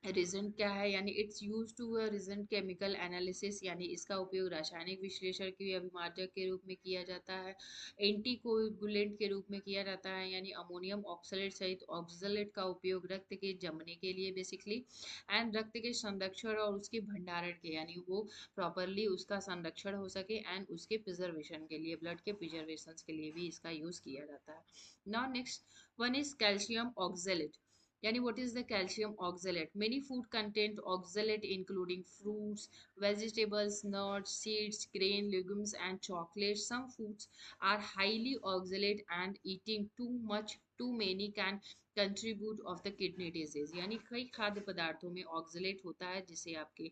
रिजेंट क्या है, यानी it's use to reagent chemical analysis, यानी इसका उपयोग रासायनिक विश्लेषण के अभिमार्जक के रूप में किया जाता है। एंटीकोगुलेंट के रूप में किया जाता है, यानी अमोनियम ऑक्सलेट सहित ऑक्सलेट का उपयोग रक्त के जमने के लिए बेसिकली, एंड रक्त के संरक्षण और उसके भंडारण के, यानी वो प्रॉपरली उसका संरक्षण हो सके एंड उसके प्रिजर्वेशन के लिए, ब्लड के प्रिजर्वेशन के लिए भी इसका यूज किया जाता है। Now next one is calcium oxalate, yani what is the calcium oxalate? Many food contain oxalate including fruits, vegetables, nuts, seeds, grain, legumes and chocolates. Some foods are highly oxalate and eating too many can contribute of the kidney disease, यानी कई खाद्य पदार्थों में oxalate होता है जिसे आपके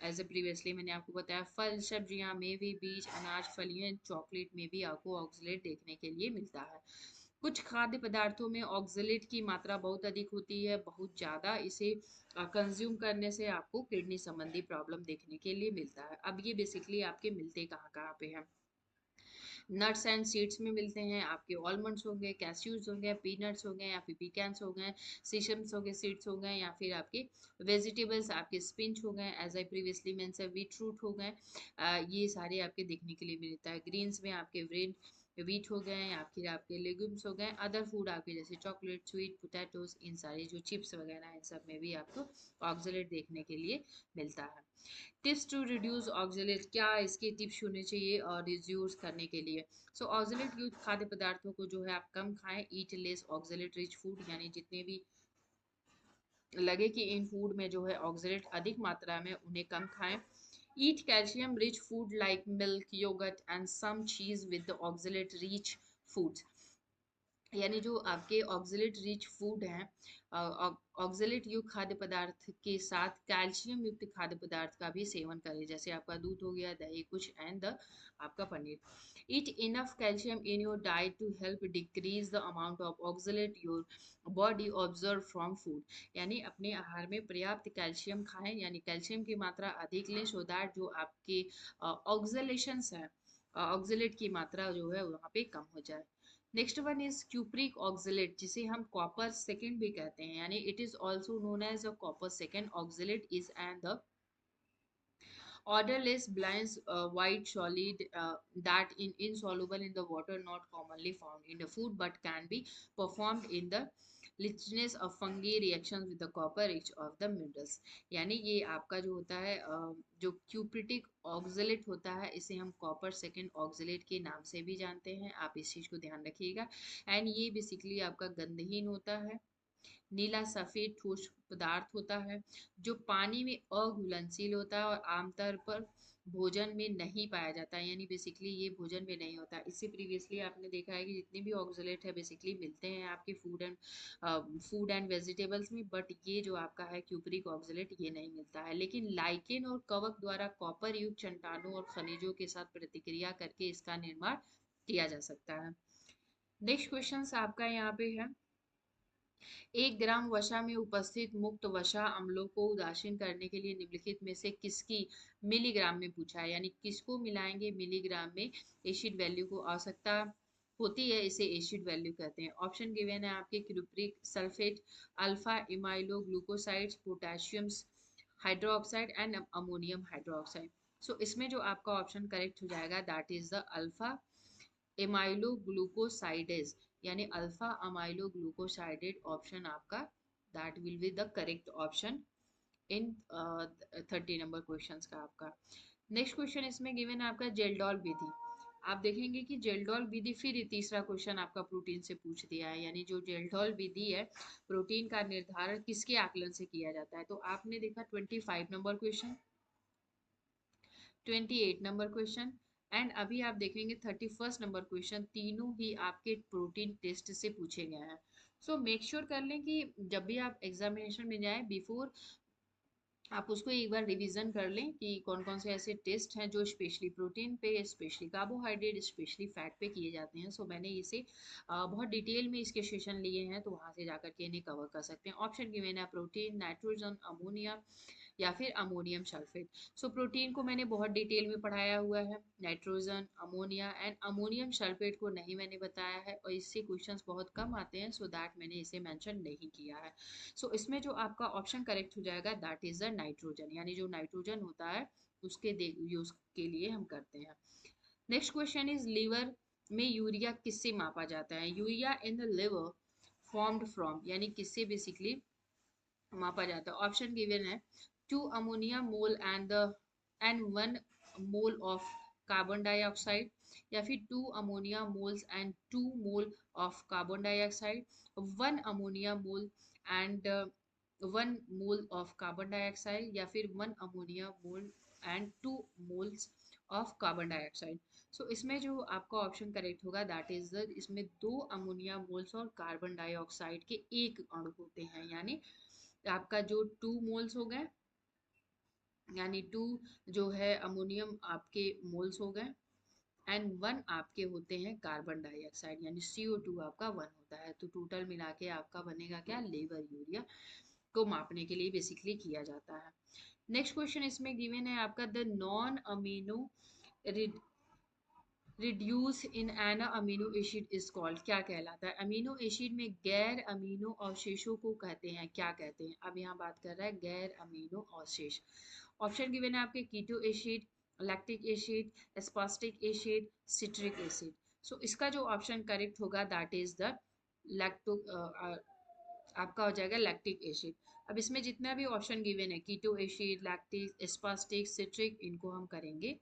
as a previously मैंने आपको बताया फल सब्जियां मेवे बीज अनाज फलियां चॉकलेट में भी आपको ऑक्सलेट देखने के लिए मिलता है। कुछ खाद्य पदार्थों में ऑक्सलेट की मात्रा बहुत अधिक होती है, बहुत ज़्यादा इसे कंज्यूम करने से आपको किडनी संबंधी प्रॉब्लम देखने के लिए मिलता है। अब ये बेसिकली आपके मिलते कहाँ कहाँ पे हैं? नट्स एंड सीड्स में मिलते हैं, आपके आलमंड्स हो गए, कैस्यूज हो गए, पीनट्स हो गए या फिर पिकैन्स हो गए, सीसम्स हो गए, सीड्स हो गए, या फिर आपके वेजिटेबल्स आपके स्पिंच हो गए, as I previously mention beetroot हो गए, ये सारे आपके देखने के लिए मिलता है। ग्रीन्स में आपके व्हीट हो गए या फिर आपके लेग्यूम्स हो गए, अदर फूड आपके जैसे चॉकलेट स्वीट पोटैटोज, इन सारे जो चिप्स वगैरह इन सब में भी आपको ऑक्सलेट देखने के लिए मिलता है। टिप्स टू रिड्यूस ऑक्सलेट, क्या इसके टिप्स होने चाहिए और रिड्यूस करने के लिए? सो ऑक्सलेट युक्त खाद्य पदार्थों को जो है आप कम खाएं, eat less oxalate rich food, यानी जितने भी लगे कि इन फूड में जो है ऑक्सलेट अधिक मात्रा में उन्हें कम खाएं। Eat calcium rich food like milk yogurt and some cheese with the oxalate rich foods, यानी जो आपके ऑक्सलेट रिच फूड हैं, ऑक्सलेट युक्त खाद्य पदार्थ के साथ कैल्शियम युक्त खाद्य पदार्थ का भी सेवन करें, जैसे आपका दूध हो गया, दही कुछ एंड द आपका paneer. Eat enough calcium in your diet to help decrease the amount of oxalate your body absorb from food, यानी अपने आहार में पर्याप्त कैल्शियम खाएं, यानी कैल्शियम की मात्रा अधिक लें सो दैट जो आपके ऑक्सलेशंस हैं, ऑक्सलेट की मात्रा जो है वहाँ पे कम हो जाए। Next one is cupric oxalate, जिसे हम कॉपर सेकेंड भी कहते हैं, यानी it is also known as a copper second oxalate is and the odorless bland white solid that in insoluble in the water, not commonly found in the food but can be performed in the lichens of fungi reaction with the copper rich of the minerals, यानी ये आपका जो होता है जो क्यूप्रिटिक oxalate होता है इसे हम कॉपर सेकेंड ऑक्सलेट के नाम से भी जानते हैं, आप इस चीज़ को ध्यान रखिएगा। एंड ये बेसिकली आपका गंधहीन होता है, नीला सफेद ठोस पदार्थ होता है जो पानी में अघुलनशील होता है और आमतौर पर भोजन में नहीं पाया जाता है, यानी बेसिकली ये भोजन में नहीं होता। इससे प्रीवियसली आपने देखा है कि जितने भी ऑक्सलेट है बेसिकली मिलते हैं आपके फूड एंड वेजिटेबल्स में, बट ये जो आपका है क्यूपरिक ऑक्सलेट ये नहीं मिलता है, लेकिन लाइकेन और कवक द्वारा कॉपर युक्त चट्टानों और खनिजों के साथ प्रतिक्रिया करके इसका निर्माण किया जा सकता है। नेक्स्ट क्वेश्चन आपका यहाँ पे है, 1 ग्राम वसा में उपस्थित मुक्त वसा अम्लों को उदासीन करने के लिए निम्नलिखित में से किसकी मिलीग्राम में पूछा है, यानी किसको मिलाएंगे मिलीग्राम में एसिड वैल्यू को आवश्यकता होती है, इसे एसिड वैल्यू कहते हैं। ऑप्शन गिवन है आपके cupric sulphate, alpha amylo glucosides, potassium hydroxide and ammonium hydroxide. So इसमें जो आपका ऑप्शन करेक्ट हो जाएगा that is the alpha amylo glucosidase, यानी अल्फा अमाइलो ग्लूकोसाइडेड ऑप्शन आपका that will be the correct option in 30 number question का आपका। Next question इसमें गिवन है आपका जेल्डॉल विधि, आप देखेंगे कि जेल्डॉल विधि फिर तीसरा क्वेश्चन आपका प्रोटीन से पूछ दिया है, यानी जो जेल्डॉल विधि है प्रोटीन का निर्धारण किसके आकलन से किया जाता है, तो आपने देखा 25 number question, 28 number question and अभी आप देखेंगे 31 नंबर क्वेश्चन, तीनों ही आपके प्रोटीन टेस्ट से पूछे गए हैं। सो मेक श्योर कर लें कि जब भी आप एग्जामिनेशन में जाएं बिफोर आप उसको एक बार रिवीजन कर लें कि कौन कौन से ऐसे टेस्ट हैं जो स्पेशली प्रोटीन पे, स्पेशली कार्बोहाइड्रेट, स्पेशली फैट पे किए जाते हैं। सो मैंने इसे बहुत डिटेल में इसके सेशन लिए हैं, तो वहाँ से जाकर के इन्हें कवर कर सकते हैं। ऑप्शन गिवन है प्रोटीन, नाइट्रोजन, अमोनिया, या फिर अमोनियम सल्फेट। सो प्रोटीन को मैंने बहुत डिटेल में पढ़ाया हुआ है, nitrogen, ammonia and ammonium sulphate को नहीं मैंने बताया है और इससे क्वेश्चंस बहुत कम आते हैं, सो दैट मैंने इसे मेंशन नहीं किया है। सो इसमें जो आपका ऑप्शन करेक्ट हो जाएगा दैट इज द नाइट्रोजन, यानी जो नाइट्रोजन होता है उसके यूज के लिए हम करते हैं। नेक्स्ट क्वेश्चन इज लीवर में यूरिया किससे मापा जाता है? Urea in the liver formed from, यानी किससे बेसिकली मापा जाता है? ऑप्शन गिवन है 2 ammonia mole and 1 mole of carbon dioxide, या फिर 2 ammonia moles and 2 mole of carbon dioxide, 1 ammonia mole and 1 mole of carbon dioxide, या फिर 1 ammonia mole and 2 moles of carbon dioxide. So इसमें जो आपका option correct होगा that is the, इसमें 2 ammonia moles और कार्बन डाइऑक्साइड के एक अणु होते हैं, यानी आपका जो 2 मोल्स हो गए, यानी 2 जो है अमोनियम आपके मोल्स हो गए एंड 1 आपके होते हैं कार्बन डाइऑक्साइड, यानी CO2 आपका 1 होता है। तो टोटल मिला के आपका बनेगा क्या? लेवर यूरिया को मापने के लिए बेसिकली किया जाता है। नेक्स्ट क्वेश्चन इसमें गिवन है आपका the non amino reduce in an amino acid is called, क्या कहलाता है? अमीनो एसिड में गैर अमीनो अवशेषों को कहते हैं, क्या कहते हैं? अब यहाँ बात कर रहा है गैर अमीनो अवशेष। ऑप्शन गिवन है आपके keto acid, lactic acid, aspartic acid, citric acid. So इसका जो ऑप्शन करेक्ट होगा दैट इज द लैक्टो आपका हो जाएगा लैक्टिक एसिड। अब इसमें जितना भी ऑप्शन गिवन है keto acid, lactic, aspartic, citric, इनको हम करेंगे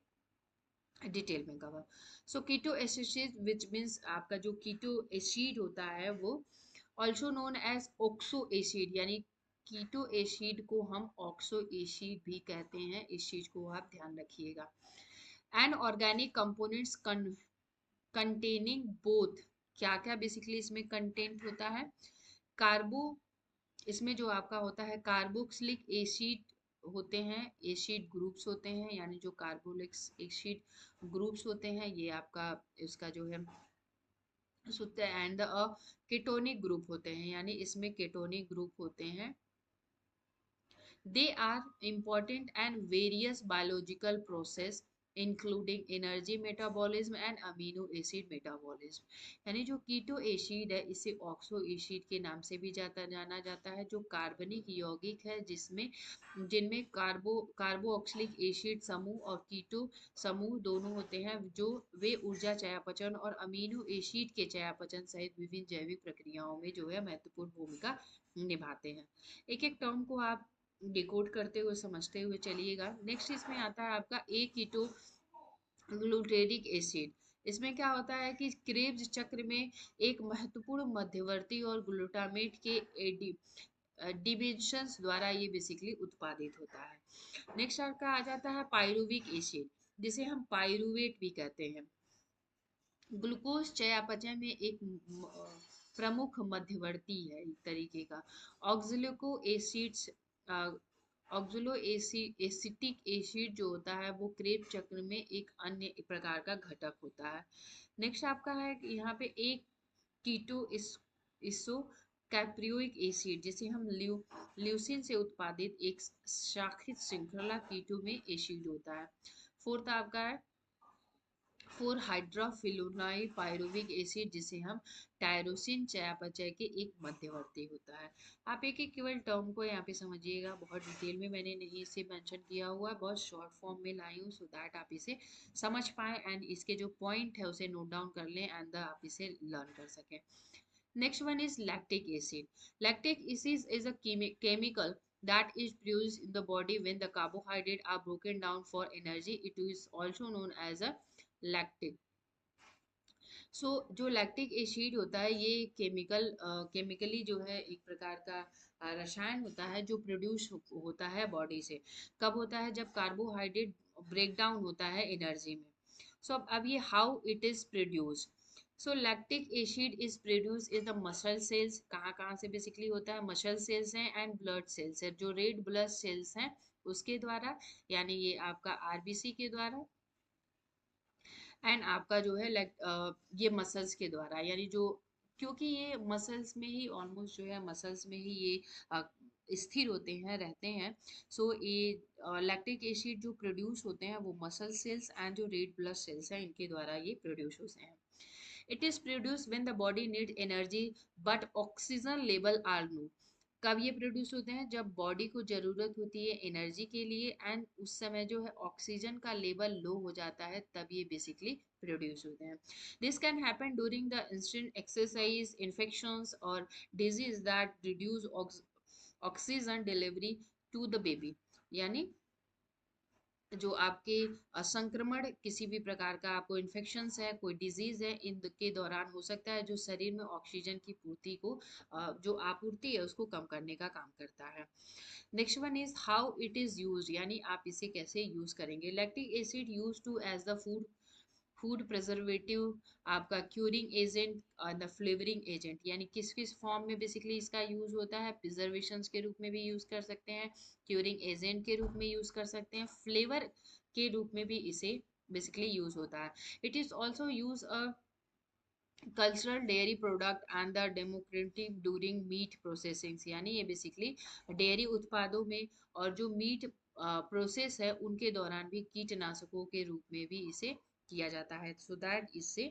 डिटेल में cover. So keto acid which means आपका जो कीटो एसिड होता है वो also known as oxo acid, यानी कीटो एसिड को हम ऑक्सो एसिड भी कहते हैं, इस चीज को आप ध्यान रखिएगा। And organic components containing both, क्या क्या बेसिकली इसमें कंटेंट होता है? कार्बो, इसमें जो आपका होता है कार्बोक्सिलिक एसिड होते हैं, एसिड ग्रुप्स होते हैं, यानी जो कार्बोलिक एसिड ग्रुप्स होते हैं ये आपका इसका जो है होता है। एंड केटोनिक ग्रुप होते हैं, यानी इसमें केटोनिक ग्रुप होते हैं। They are important and various biological process including energy metabolism and amino acid metabolism, यानी जो कीटो एसिड है इसे ऑक्सो एसिड के नाम से भी जाना जाता है, जो कार्बनिक यौगिक है जिसमें जिनमें कार्बोक्सिलिक एसिड समूह और कीटो समूह दोनों होते हैं, जो वे ऊर्जा चयापचय और अमीनो एसिड के चयापचय सहित विभिन्न जैविक प्रक्रियाओं में जो है महत्वपूर्ण भूमिका निभाते हैं। एक एक टर्म को आप डिकोड करते हुए समझते हुए चलिएगा। नेक्स्ट इसमें आता है आपका ए कीटो ग्लूटेरिक एसिड। इसमें क्या होता है कि क्रेब्स चक्र में एक महत्वपूर्ण मध्यवर्ती और ग्लूटामेट के डिविजन्स द्वारा ये बेसिकली उत्पादित होता है। नेक्स्ट आपका आ जाता है पायरुविक एसिड, जिसे हम पायरुवेट भी कहते हैं। ग्लूकोज चयापचय में एक प्रमुख मध्यवर्ती है एक तरीके का। ऑक्सिलिको एसिड्स ऑक्सिलो एसिटिक एसिड जो होता है वो क्रेब चक्र में एक अन्य प्रकार का घटक होता है। नेक्स्ट आपका है यहाँ पे एक कीटो इसो कैप्रियोइक एसिड, जिसे हम ल्यूसिन से उत्पादित एक शाखित श्रृंखला कीटो में एसिड होता है। फोर्थ आपका है 4 हाइड्रोफिलोनाइल पायरुविक एसिड, जिसे हम टायरोसिन चयापचय के एक मध्यवर्ती होता है। आप एक एक केवल टर्म को यहाँ पे समझिएगा, बहुत डिटेल में मैंने नहीं इसे मेंशन किया हुआ है, बहुत शॉर्ट फॉर्म में लाई हूँ सो दैट आप इसे समझ पाए एंड इसके जो पॉइंट है उसे नोट डाउन कर लें एंड आप इसे लर्न कर सकें। Next one is lactic acid. Lactic acid is a chemical that is produced in the body when the carbohydrates are broken down for energy. It is also known as a lactic. सो जो lactic acid होता है ये chemically जो है एक प्रकार का रसायन होता है जो प्रोड्यूस होता है बॉडी से। कब होता है? जब कार्बोहाइड्रेट ब्रेक डाउन होता है एनर्जी में। सो अब ये how it is produce. So lactic acid is produce in the muscle cells, कहाँ कहाँ से बेसिकली होता है? मसल सेल्स हैं एंड ब्लड सेल्स है, जो रेड ब्लड सेल्स हैं उसके द्वारा, यानी ये आपका आरबीसी के द्वारा एंड आपका जो है ये मसल्स के द्वारा, यानी जो क्योंकि ये मसल्स में ही ऑलमोस्ट जो है मसल्स में ही ये स्थिर होते हैं, रहते हैं। सो ये लैक्टिक एसिड जो प्रोड्यूस होते हैं वो मसल सेल्स एंड जो रेड ब्लड सेल्स हैं इनके द्वारा ये प्रोड्यूस होते हैं। It is produce when the body need energy but oxygen level are low. कब ये प्रोड्यूस होते हैं? जब बॉडी को जरूरत होती है एनर्जी के लिए एंड उस समय जो है ऑक्सीजन का लेवल लो हो जाता है, तब ये बेसिकली प्रोड्यूस होते हैं। This can happen during the intense exercise, infections और disease that reduce oxygen delivery to the baby. यानी जो आपके संक्रमण किसी भी प्रकार का आपको इन्फेक्शंस है, कोई डिजीज है, इन के दौरान हो सकता है, जो शरीर में ऑक्सीजन की पूर्ति को जो आपूर्ति है उसको कम करने का काम करता है। Next one is how it is use, यानी आप इसे कैसे यूज करेंगे। Lactic acid use to as the food food preservative, आपका क्यूरिंग एजेंट और द फ्लेवरिंग एजेंट। यानी किस किस फॉर्म में बेसिकली इसका यूज होता है? प्रिजर्वेशन के रूप में भी यूज कर सकते हैं, क्यूरिंग एजेंट के रूप में यूज कर सकते हैं, फ्लेवर के रूप में भी इसे बेसिकली यूज होता है। It is also use a cultural dairy product and the democratic during meat processing. यानी ये बेसिकली डेयरी उत्पादों में और जो मीट प्रोसेस है उनके दौरान भी कीटनाशकों के रूप में भी इसे किया जाता है, सो दैट इससे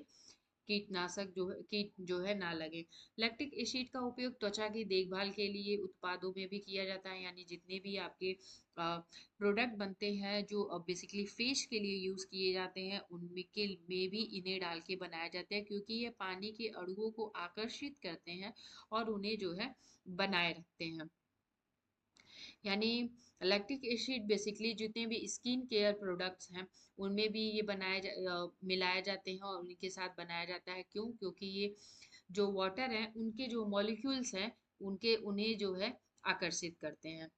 कीटनाशक जो है कीट जो है ना लगे। लैक्टिक एसिड का उपयोग त्वचा की देखभाल के लिए उत्पादों में भी किया जाता है। यानी जितने भी आपके प्रोडक्ट बनते हैं जो बेसिकली फेस के लिए यूज किए जाते हैं उनमें के में भी इन्हें डाल के बनाया जाता है, क्योंकि ये पानी के अणुओं को आकर्षित करते हैं और उन्हें जो है बनाए रखते हैं। यानी लैक्टिक एसिड बेसिकली जितने भी स्किन केयर प्रोडक्ट्स हैं उनमें भी ये मिलाए जाते हैं और उनके साथ बनाया जाता है। क्यों? क्योंकि ये जो वाटर है उनके जो मॉलिक्यूल्स हैं उनके उन्हें जो है आकर्षित करते हैं।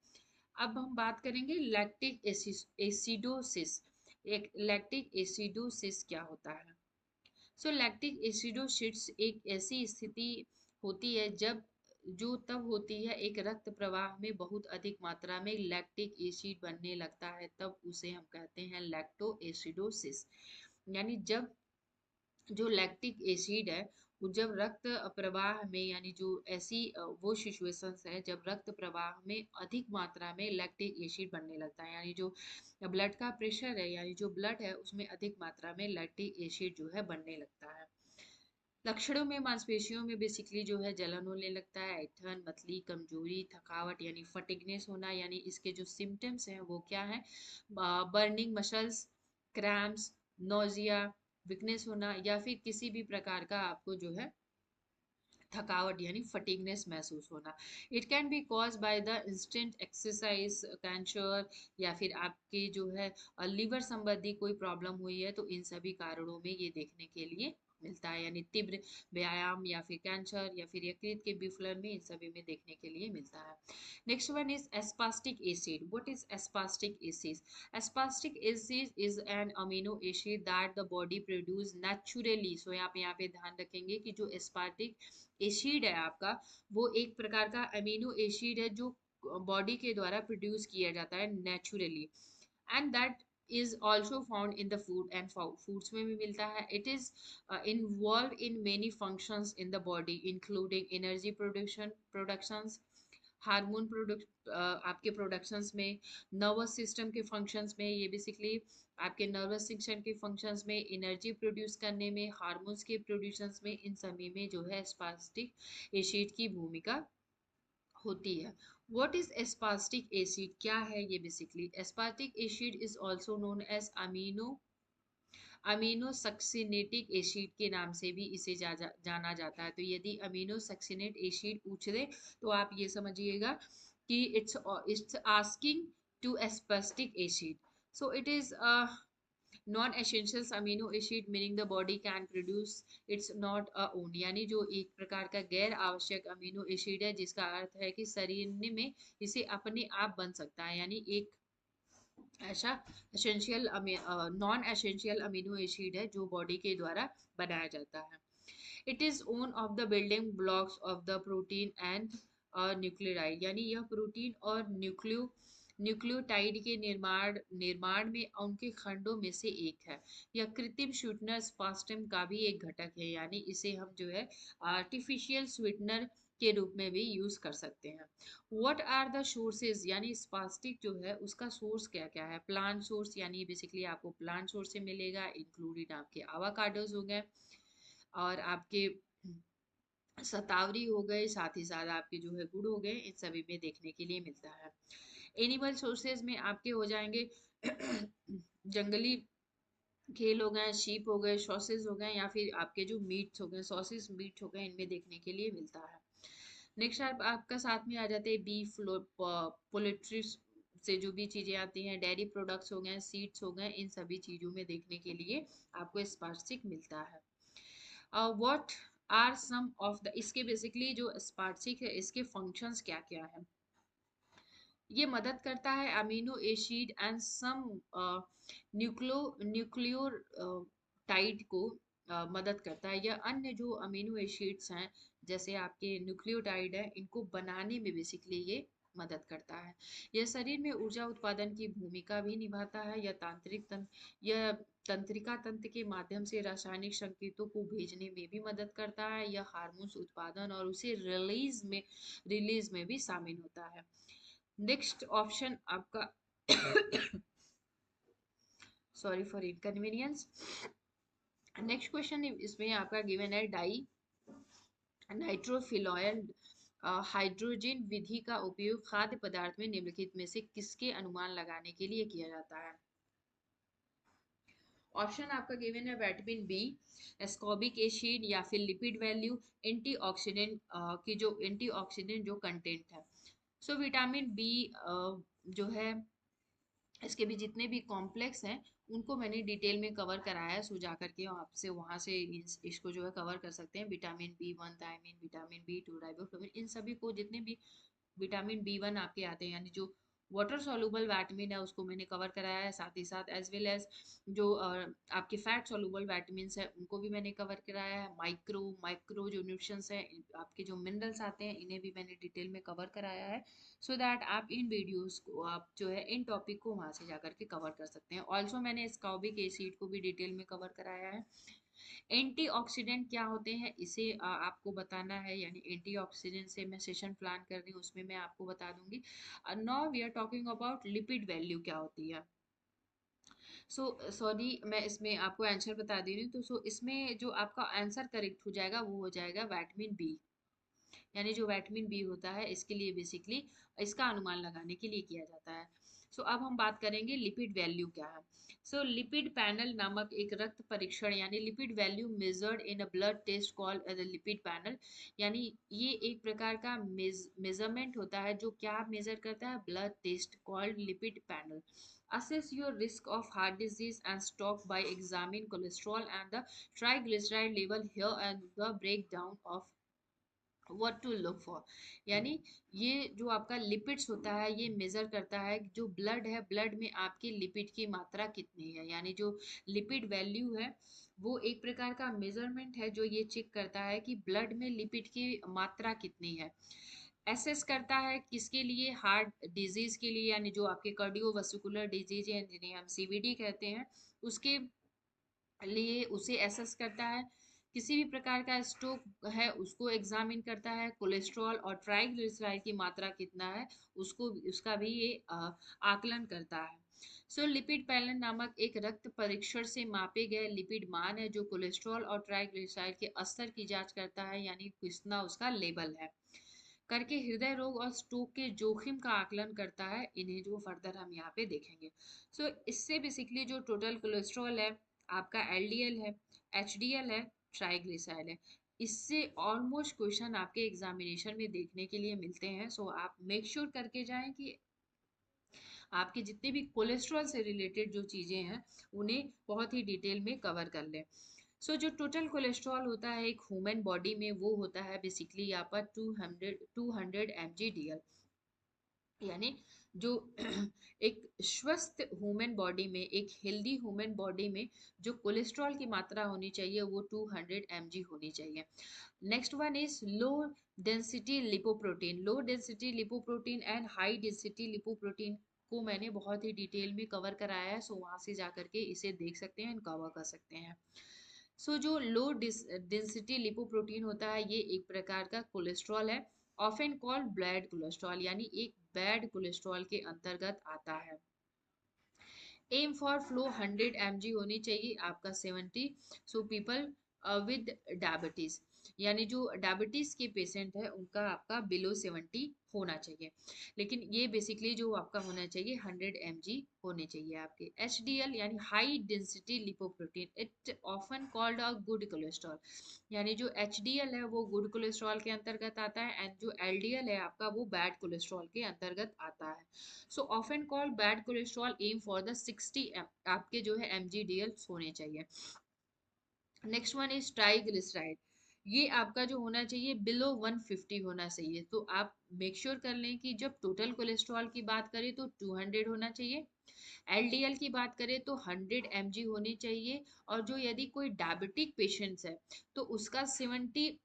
अब हम बात करेंगे लैक्टिक एसिडोसिस। एक लैक्टिक एसिडोसिस क्या होता है? सो लैक्टिक एसिडोसिस एक ऐसी स्थिति होती है जब जो तब होती है एक रक्त प्रवाह में बहुत अधिक मात्रा में लैक्टिक एसिड बनने लगता है, तब उसे हम कहते हैं लैक्टो एसिडोसिस। यानी जब जो लैक्टिक एसिड है वो जब रक्त प्रवाह में, यानी जो ऐसी वो सिचुएशंस है जब रक्त प्रवाह में अधिक मात्रा में लैक्टिक एसिड बनने लगता है, यानी जो ब्लड का प्रेशर है, यानी जो ब्लड है उसमें अधिक मात्रा में लैक्टिक एसिड जो है बनने लगता है। लक्षणों में मांसपेशियों में बेसिकली जो है जलन होने लगता है, ऐंठन, मतली, कमजोरी, थकावट यानी फटिगनेस होना। यानी इसके जो सिम्टम्स हैं वो क्या है? Burning muscles, cramps, nausea, weakness होना, या फिर किसी भी प्रकार का आपको जो है थकावट यानी फटीगनेस महसूस होना। It can be cause by the intense exercise, cancer, या फिर आपके जो है लिवर संबंधी कोई प्रॉब्लम हुई है, तो इन सभी कारणों में ये देखने के लिए मिलता है। यानी तीव्र व्यायाम या फिर कैंसर या फिर यकृत के विफलन में इन सभी में देखने के लिए मिलता है। Next one is aspartic acid. What is aspartic acid? Aspartic acid is an amino acid that the body produce naturally. So आप यहाँ पे ध्यान रखेंगे कि जो एस्पार्टिक एसिड है आपका, वो एक प्रकार का अमीनो एसिड है जो बॉडी के द्वारा प्रोड्यूस किया जाता है naturally, and that is also found in the food and foods में भी मिलता है। It is involved in many functions in the body including energy productions, hormone product आपके प्रोडक्शंस में, नर्वस सिस्टम के फंक्शंस में, ये बेसिकली आपके नर्वस सिस्टम के फंक्शंस में, एनर्जी प्रोड्यूस करने में, हार्मोन्स के प्रोड्यूसंस में, इन सभी में जो है एस्पार्टिक एसिड की भूमिका होती है। What is aspartic acid? क्या है ये? Basically aspartic acid is also known as amino succinic acid के नाम से भी इसे जाना जाता है। तो यदि अमीनो सक्सिनेट एसिड पूछ दे तो आप ये समझिएगा कि it's asking to aspartic acid. So it is non-essentials amino acid meaning the body can produce it's not a own। यानी जो एक प्रकार का गैर आवश्यक अमीनो एसिड है जिसका अर्थ है कि शरीर में इसे अपने आप बन सकता है। यानी एक ऐसा essential non essential amino acid है जो बॉडी के द्वारा बनाया जाता है। It is own of the building blocks of the protein and nucleotide. यानी यह प्रोटीन और न्यूक्लियोटाइड के निर्माण में उनके खंडों में से एक है। यह कृत्रिम स्वीटनर स्पास्टम का भी एक घटक है। यानी इसे हम जो है आर्टिफिशियल स्वीटनर के रूप में भी यूज कर सकते हैं। व्हाट आर द सोर्सेज, यानी स्पास्टिक जो है उसका सोर्स क्या क्या है। प्लांट सोर्स, यानी बेसिकली आपको प्लांट सोर्स से मिलेगा, इंक्लूडेड आपके आवाकाडोज हो गए और आपके शतावरी हो गए, साथ ही साथ आपके जो है गुड़ हो गए, इन सभी में देखने के लिए मिलता है। एनिमल सोर्सेज में आपके हो जाएंगे जंगली खेल हो गए, शीप हो गए, सॉसेज हो गए, या फिर आपके जो मीट्स हो गए, सॉसेज मीट हो गए, इनमें देखने के लिए मिलता है। नेक्स्ट आपका साथ में आ जाते हैं बीफ, पोल्ट्री से जो भी चीजें आती हैं, डेयरी प्रोडक्ट्स हो गए, सीड्स हो गए, इन सभी चीजों में देखने के लिए आपको स्पार्सिक मिलता है। What are some of the, इसके बेसिकली जो स्पार्सिक है इसके फंक्शंस क्या क्या है। ये मदद करता है amino acid and some nucleotide को मदद करता है, या अन्य जो अमीनो एसिड्स हैं जैसे आपके न्यूक्लियोटाइड है, इनको बनाने में बेसिकली ये मदद करता है। यह शरीर में ऊर्जा उत्पादन की भूमिका भी निभाता है, यह तंत्रिका तंत्र के माध्यम से रासायनिक संकेतों को भेजने में भी मदद करता है, यह हार्मोन्स उत्पादन और उसे रिलीज में भी शामिल होता है। नेक्स्ट ऑप्शन आपका sorry for inconvenience. Next question इसमें आपका गिवन है डाई नाइट्रोफिलॉयल हाइड्रोजन विधि का उपयोग खाद्य पदार्थ में निम्नलिखित में से किसके अनुमान लगाने के लिए किया जाता है। ऑप्शन आपका गिवन है विटामिन बी, एस्कॉर्बिक एसिड, या फिर लिपिड वैल्यू, एंटीऑक्सीडेंट की जो एंटीऑक्सीडेंट जो कंटेंट है। सो विटामिन बी जो है इसके भी जितने भी कॉम्प्लेक्स हैं उनको मैंने डिटेल में कवर कराया है, सो जा करके आपसे वहाँ से इसको जो है कवर कर सकते हैं। Vitamin B 1 thiamine, vitamin B 2 riboflavin, इन सभी को जितने भी विटामिन बी 1 आपके आते हैं, यानी जो वाटर सॉल्युबल विटामिन है उसको मैंने कवर कराया है, साथ ही साथ एज वेल एज जो आपके फैट सॉल्युबल विटामिन है उनको भी मैंने कवर कराया है। माइक्रो माइक्रो जो न्यूट्रिशंस है, आपके जो मिनरल्स आते हैं, इन्हें भी मैंने डिटेल में कवर कराया है, सो दैट आप इन वीडियोस को आप जो है इन टॉपिक को वहाँ से जाकर के कवर कर सकते हैं। ऑल्सो मैंने स्कॉबिक एसिड को भी डिटेल में कवर कराया है। एंटीऑक्सीडेंट क्या होते हैं इसे आपको बताना है, यानी एंटीऑक्सीडेंट से मैं सेशन प्लान कर रही हूँ उसमें मैं आपको बता दूंगी। Now we are talking about lipid value क्या होती है। सो सॉरी मैं इसमें आपको आंसर बता दे रही हूँ, तो इसमें जो आपका आंसर करेक्ट हो जाएगा वो हो जाएगा विटामिन बी, यानी जो विटामिन बी होता है इसके लिए बेसिकली इसका अनुमान लगाने के लिए किया जाता है। अब हम बात करेंगे लिपिड वैल्यू क्या है। लिपिड पैनल नामक एक रक्त परीक्षण, यानी lipid value measured in a blood test called as a lipid panel, यानी ये एक प्रकार का मेजरमेंट होता है जो क्या मेजर करता है, blood test called lipid panel. Assess your risk of heart disease and stroke by examine cholesterol and the triglyceride level here and the breakdown of what to look for। यानी ये जो आपका लिपिड्स होता है ये major करता है जो ब्लड है, ब्लड में आपकी लिपिड की मात्रा कितनी है, यानी जो लिपिड वैल्यू है वो एक प्रकार का मेजरमेंट है जो ये चेक करता है कि ब्लड में लिपिड की मात्रा कितनी है। एसेस करता है किसके लिए, हार्ट डिजीज के लिए, यानी जो आपके कार्डियोवास्कुलर डिजीज है जिन्हें हम सीवीडी कहते हैं उसके लिए उसे एसेस करता है। किसी भी प्रकार का स्ट्रोक है उसको एग्जामिन करता है। कोलेस्ट्रॉल और ट्राइग्लिसराइड की मात्रा कितना है उसको उसका भी ये आकलन करता है। लिपिड पैनल नामक एक रक्त परीक्षण से मापे गए लिपिड मान है जो कोलेस्ट्रॉल और ट्राइग्लिसराइड के स्तर की जांच करता है, यानी कितना उसका लेवल है करके हृदय रोग और स्ट्रोक के जोखिम का आकलन करता है। इन्हें जो फर्दर हम यहाँ पे देखेंगे। इससे बेसिकली जो टोटल कोलेस्ट्रॉल है, आपका एलडीएल है, एचडीएल है, ट्राइग्लिसराइड है, इससे ऑलमोस्ट क्वेश्चन आपके एग्जामिनेशन में देखने के लिए मिलते हैं। आप मेक श्योर करके जाएं कि आपके जितने भी कोलेस्ट्रॉल से रिलेटेड जो चीज़ें हैं उन्हें बहुत ही डिटेल में कवर कर लें। जो टोटल कोलेस्ट्रॉल होता है एक ह्यूमन बॉडी में वो होता है बेसिकली यहाँ पर 200 mg/dl, यानी जो एक स्वस्थ ह्यूमन बॉडी में, एक हेल्दी ह्यूमन बॉडी में जो कोलेस्ट्रॉल की मात्रा होनी चाहिए वो 200 mg होनी चाहिए। Next one is low density lipoprotein. Low density lipoprotein and high density lipoprotein को मैंने बहुत ही डिटेल में कवर कराया है, वहां से जाकर के इसे देख सकते हैं एंड कवर कर सकते हैं। सो जो लो डेंसिटी लिपोप्रोटीन होता है ये एक प्रकार का कोलेस्ट्रॉल है, ऑफन कॉल्ड बैड कोलेस्ट्रॉल, यानी एक बैड कोलेस्ट्रॉल के अंतर्गत आता है। एम फॉर फ्लो 100 mg होनी चाहिए, आपका 70। सो पीपल विद डायबिटीज, यानी जो डायबिटीज के पेशेंट है उनका आपका बिलो 70 होना चाहिए, लेकिन ये बेसिकली जो आपका होना चाहिए 100 mg होने चाहिए आपके। एचडीएल यानी high density lipoprotein, it often called a good cholesterol, यानी जो एचडीएल है वो गुड कोलेस्ट्रॉल के अंतर्गत आता है, एंड जो एलडीएल है आपका वो बैड कोलेस्ट्रॉल के अंतर्गत आता है। So often called bad cholesterol, aim for the 60 आपके जो है mgdl होने चाहिए। नेक्स्ट वन इज ट्राइग्लिसराइड, ये आपका जो होना चाहिए बिलो 150 होना चाहिए। तो आप मेक श्योर कर लें कि जब टोटल कोलेस्ट्रॉल की बात करें तो 200 होना चाहिए, एलडीएल की बात करें तो 100 mg होनी चाहिए, और जो यदि कोई डायबिटिक पेशेंट्स है तो उसका 70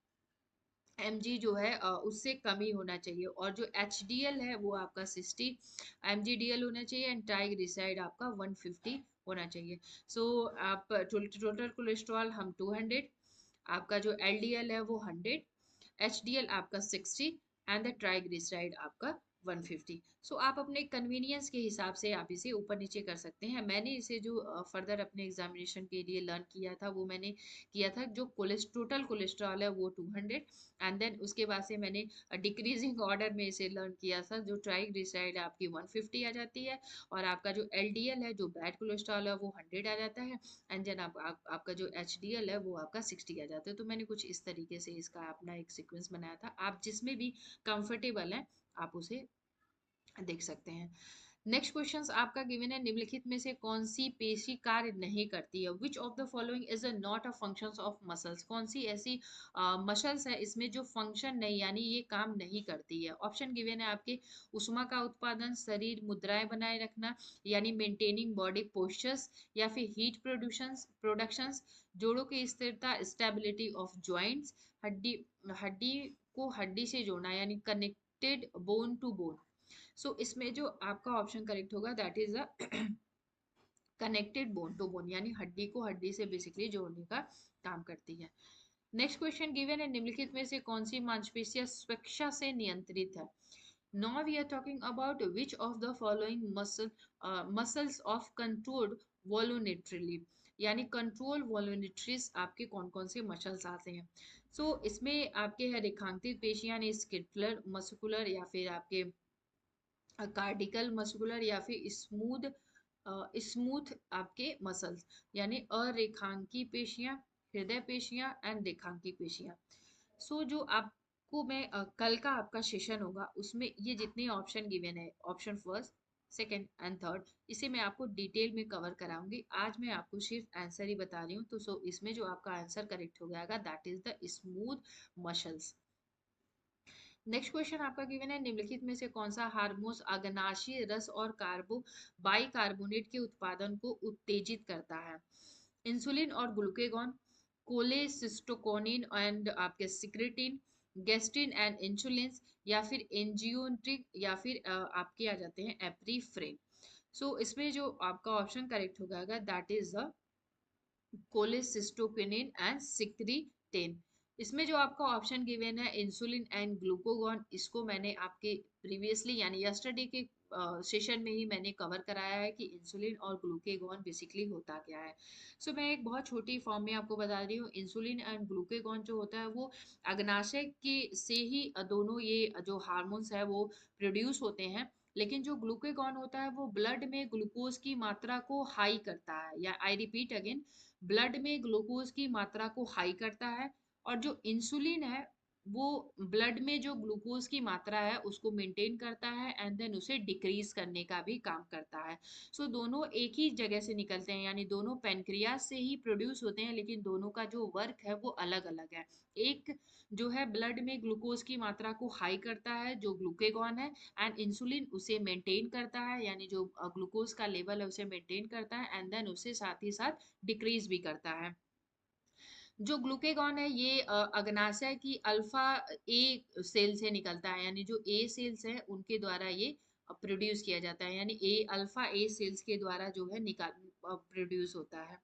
mg जो है उससे कम ही होना चाहिए, और जो एचडीएल है वो आपका 60 mgdl होना चाहिए, एंड ट्राइग्लिसराइड आपका 150 होना चाहिए। सो आप टोटल कोलेस्ट्रॉल हम 200, आपका जो एलडीएल है वो 100, एचडीएल आपका 60, एंड द ट्राइग्लिसराइड आपका 150। सो आप अपने कन्वीनियंस के हिसाब से आप इसे ऊपर नीचे कर सकते हैं। मैंने इसे जो फर्दर अपने एग्जामिनेशन के लिए लर्न किया था वो मैंने किया था, जो टोटल कोलेस्ट्रॉल है वो 200, एंड देन उसके बाद से मैंने डिक्रीजिंग ऑर्डर में इसे लर्न किया था, जो ट्राइग्लिसराइड आपकी 150 आ जाती है, और आपका जो एलडीएल है जो बैड कोलेस्ट्रॉल है वो 100 आ जाता है, एंड देन आपका जो एचडीएल है वो आपका 60 आ जाता है। तो मैंने कुछ इस तरीके से इसका अपना एक सीक्वेंस बनाया था, आप जिसमें भी कंफर्टेबल हैं आप उसे देख सकते हैं। नेक्स्ट क्वेश्चन आपका गिवन है, निम्नलिखित में से कौन सी पेशी कार्य नहीं करती है, which of the following is a not a function of muscles, कौन सी ऐसी मसल्स है इसमें जो फंक्शन नहीं यानी ये काम नहीं करती है। ऑप्शन गिवन है आपके, उष्मा का उत्पादन, शरीर मुद्राएं बनाए रखना यानी मेंटेनिंग बॉडी पोस्चर्स, या फिर हीट प्रोडक्शंस, जोड़ों की स्थिरता स्टेबिलिटी ऑफ जॉइंट्स, हड्डी हड्डी को हड्डी से जोड़ना यानी connected bone to bone. So इसमें जो आपका ऑप्शन करेक्ट होगा that is a connected bone to bone, यानी हड्डी को हड्डी से बेसिकली जोड़ने का काम करती है। नेक्स्ट क्वेश्चन गिवन है, निम्नलिखित में से कौन सी मांसपेशियां स्वेच्छा से नियंत्रित है। Now we are talking about which of the following muscles of controlled voluntarily, यानी कंट्रोल वॉल्यूनिट्रीज आपके कौन कौन से मसल्स आते हैं। सो इसमें आपके है रेखांकित पेशियां यानी स्किटलर मस्कुलर, या फिर आपके कार्डिकल मस्कुलर, या फिर स्मूथ आपके मसल्स, यानी अरेखांकी पेशियां, हृदय पेशियां एंड रेखांकी पेशियां। सो जो आपको मैं कल का आपका सेशन होगा उसमें ये जितने ऑप्शन गिवन है, option first second and third, इसे मैं आपको डिटेल में कवर कराऊंगी। आज मैं आपको सिर्फ आंसर ही बता रही हूँ, तो सो इसमें जो आपका आंसर करेक्ट हो जाएगा that is the smooth muscles. Next question आपका गिवन है, निम्नलिखित में से कौन सा हार्मोन अग्नाशय रस और बाइकार्बोनेट के उत्पादन को उत्तेजित करता है। इंसुलिन और ग्लूकेगॉन, कोलेसिस्टोकोनिन एंड आपके सिक्रेटिन, गैस्ट्रिन एंड इंसुलिन, या फिर एंजियोट्रिक, या फिर आपके आ जाते हैं एप्रीफ्रेन। सो इसमें जो आपका ऑप्शन करेक्ट होगा that is the cholecystokinin and सिक्रिटेन। इसमें जो आपका ऑप्शन गिवन है इंसुलिन एंड ग्लूकोगॉन, इसको मैंने आपके प्रीवियसली यानी यस्टरडे के सेशन में ही मैंने कवर कराया है कि इंसुलिन और ग्लूकेगॉन बेसिकली होता क्या है। सो मैं एक बहुत छोटी फॉर्म में आपको बता रही हूँ, इंसुलिन एंड ग्लूकेगॉन जो होता है वो अग्नाशय के से ही दोनों ये जो हार्मोन्स है वो प्रोड्यूस होते हैं, लेकिन जो ग्लूकेगॉन होता है वो ब्लड में ग्लूकोज की मात्रा को हाई करता है, या आई रिपीट अगेन, ब्लड में ग्लूकोज की मात्रा को हाई करता है, और जो इंसुलिन है वो ब्लड में जो ग्लूकोज की मात्रा है उसको मेंटेन करता है, एंड देन उसे डिक्रीज करने का भी काम करता है। सो दोनों एक ही जगह से निकलते हैं, यानी दोनों पेनक्रियाज से ही प्रोड्यूस होते हैं, लेकिन दोनों का जो वर्क है वो अलग अलग है। एक जो है ब्लड में ग्लूकोज की मात्रा को हाई करता है जो ग्लूकेगॉन है, एंड इंसुलिन उसे मेंटेन करता है, यानी जो ग्लूकोज का लेवल है उसे मेंटेन करता है, एंड देन उसे साथ ही साथ डिक्रीज भी करता है। जो ग्लूकेगॉन है ये अग्नाशय की अल्फा ए सेल से निकलता है, यानी जो ए सेल्स है उनके द्वारा ये प्रोड्यूस किया जाता है, यानी ए अल्फा ए सेल्स के द्वारा जो है निकाल प्रोड्यूस होता है।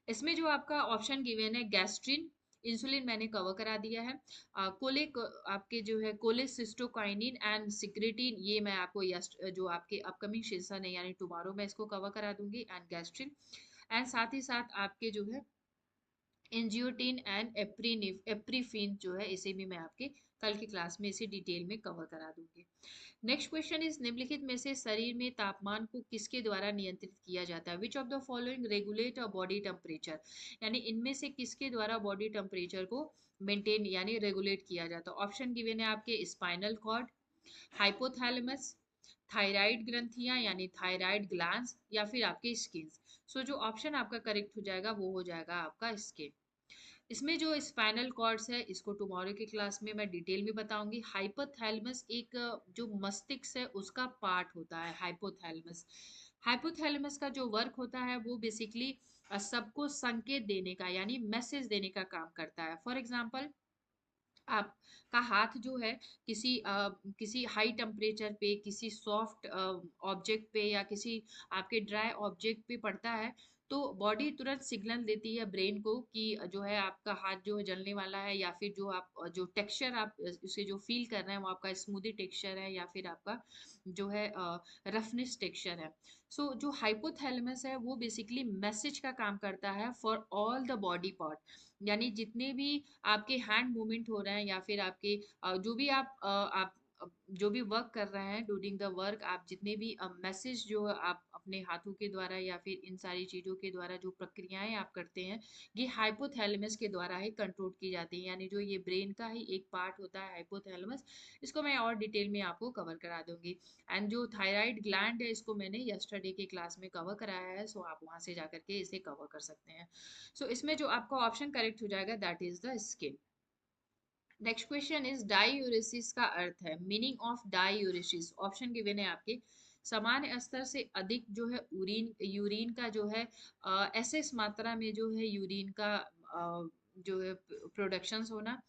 इसमें जो आपका ऑप्शन गिवन है गैस्ट्रिन, इंसुलिन मैंने कवर करा दिया है। कोलिक आपके जो है कोलेसिस्टोकाइनिन एंड सिक्रेटिन, ये मैं आपको जो आपके अपकमिंग सेशन है यानी टुमारो मैं इसको कवर करा दूंगी, एंड गैस्ट्रिन। एंड साथ ही साथ आपके जो है एंजियोटिन एंड एप्रीफिन जो है, इसे भी मैं आपके कल की क्लास में इसे डिटेल में कवर करा दूंगी। नेक्स्ट क्वेश्चन इज निम्नलिखित में से शरीर में तापमान को किसके द्वारा नियंत्रित किया जाता है? Which of the following regulate a body temperature, यानी इनमें से किसके द्वारा बॉडी टेम्परेचर को मेंटेन यानी रेगुलेट किया जाता है? ऑप्शन गिवन है आपके स्पाइनल कॉर्ड, हाइपोथैलेमस, थायराइड ग्रंथियां यानी थायराइड ग्लैंड्स, या फिर आपके स्किन। सो जो ऑप्शन आपका करेक्ट हो जाएगा वो हो जाएगा आपका स्किन। इसमें जो स्पाइनल कॉर्ड्स है इसको टुमारो की क्लास में मैं डिटेल में बताऊंगी। हाइपोथैलेमस एक जो मस्तिष्क है उसका पार्ट होता है हाइपोथैलेमस। हाइपोथैलेमस का जो वर्क होता है वो बेसिकली सबको संकेत देने का यानी मैसेज देने का काम करता है। फॉर एग्जाम्पल, आपका हाथ जो है किसी हाई टेम्परेचर पे, किसी सॉफ्ट ऑब्जेक्ट पे या किसी आपके ड्राई ऑब्जेक्ट पे पड़ता है, तो बॉडी तुरंत सिग्नल देती है ब्रेन को कि जो है आपका हाथ जो है जलने वाला है, या फिर जो आप जो टेक्सचर आप उसे जो फील कर रहे हैं वो आपका स्मूदी टेक्सचर है या फिर आपका जो है रफनेस टेक्सचर है। सो जो हाइपोथैलेमस है वो बेसिकली मैसेज का काम करता है for all the body part, यानी जितने भी आपके हैंड मूवमेंट हो रहे हैं या फिर आपके जो भी आप जो भी वर्क कर रहे हैं ड्यूरिंग द वर्क, आप जितने भी मैसेज जो आप अपने हाथों के द्वारा या फिर इन सारी चीज़ों के द्वारा जो प्रक्रियाएं आप करते हैं, ये हाइपोथैलेमस के द्वारा ही कंट्रोल की जाती है, यानी जो ये ब्रेन का ही एक पार्ट होता है हाइपोथैलेमस। इसको मैं और डिटेल में आपको कवर करा दूंगी। एंड जो थायराइड ग्लैंड है इसको मैंने यस्टरडे के क्लास में कवर कराया है, सो आप वहां से जाकर के इसे कवर कर सकते हैं। सो इसमें जो आपका ऑप्शन करेक्ट हो जाएगा that is the skin. Next question is diuresis का अर्थ है, meaning of diuresis. Option given है आपके सामान्य स्तर से अधिक जो है यूरिन का जो है एसएस मात्रा में जो है यूरिन का जो है प्रोडक्शंस होना,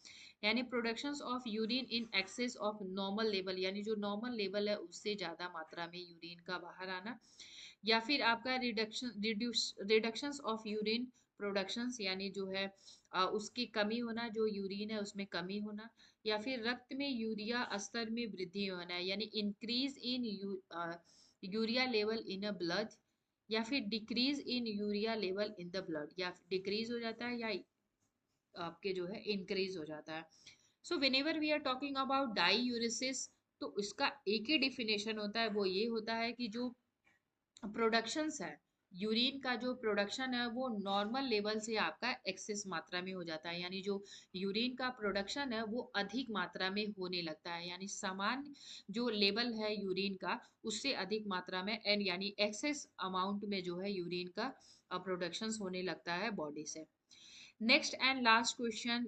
यानी productions of urine in excess of normal level, यानी जो नॉर्मल लेवल है उससे ज्यादा मात्रा में यूरिन का बाहर आना, या फिर आपका रिडक्शंस ऑफ यूरिन प्रोडक्शंस, यानी जो है उसकी कमी होना, जो यूरिन है उसमें कमी होना, या फिर रक्त में यूरिया स्तर में वृद्धि होना है यानी increase in urea level in a blood, या फिर decrease in urea level in the blood, या डिक्रीज हो जाता है या आपके जो है इंक्रीज हो जाता है। So whenever we are talking about diuresis, तो इसका एक ही डिफिनेशन होता है, वो ये होता है कि जो प्रोडक्शंस है यूरिन का जो प्रोडक्शन है वो नॉर्मल लेवल से आपका एक्सेस मात्रा में हो जाता है, यानी जो यूरिन का प्रोडक्शन है वो अधिक मात्रा में होने लगता है, यानी समान जो लेवल है यूरिन का उससे अधिक मात्रा में एंड यानी एक्सेस अमाउंट में जो है यूरिन का प्रोडक्शन होने लगता है बॉडी से। नेक्स्ट एंड लास्ट क्वेश्चन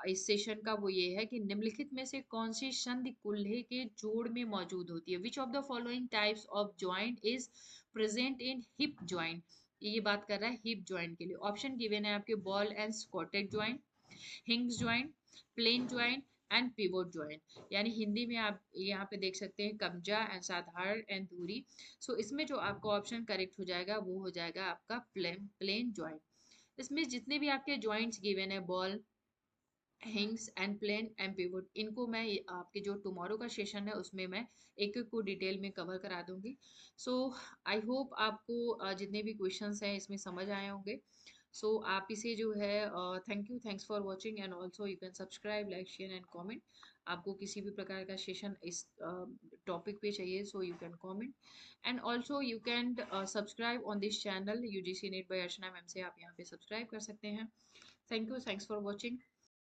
इस सेशन का वो ये है कि निम्नलिखित में से कौन सी संधि कूल्हे के जोड़ में मौजूद होती है? Which of the following types of joint is present in hip joint? ये बात कर रहा है हिप जॉइंट के लिए। ऑप्शन गिवन है आपके ball and socket joint, hinge joint, plane joint and pivot joint, यानी हिंदी में आप यहाँ पे देख सकते हैं कब्जा एंड साधारण एंड दूरी। सो इसमें जो आपका ऑप्शन करेक्ट हो जाएगा वो हो जाएगा आपका प्लेन जॉइंट। इसमें जितने भी आपके जॉइंट्स गिवन है ball, hinges and plane and pivot, इनको मैं आपके जो टुमारो का सेशन है उसमें मैं एक एक को डिटेल में कवर करा दूंगी। सो आई होप आपको जितने भी क्वेश्चंस हैं इसमें समझ आए होंगे। सो आप इसे जो है thanks for watching and also you can subscribe like share and comment. आपको किसी भी प्रकार का सेशन इस टॉपिक पे चाहिए so you can comment, and also you can subscribe on this channel UGC NET by Archana ma'am से आप यहाँ पे सब्सक्राइब कर सकते हैं। Thanks for watching.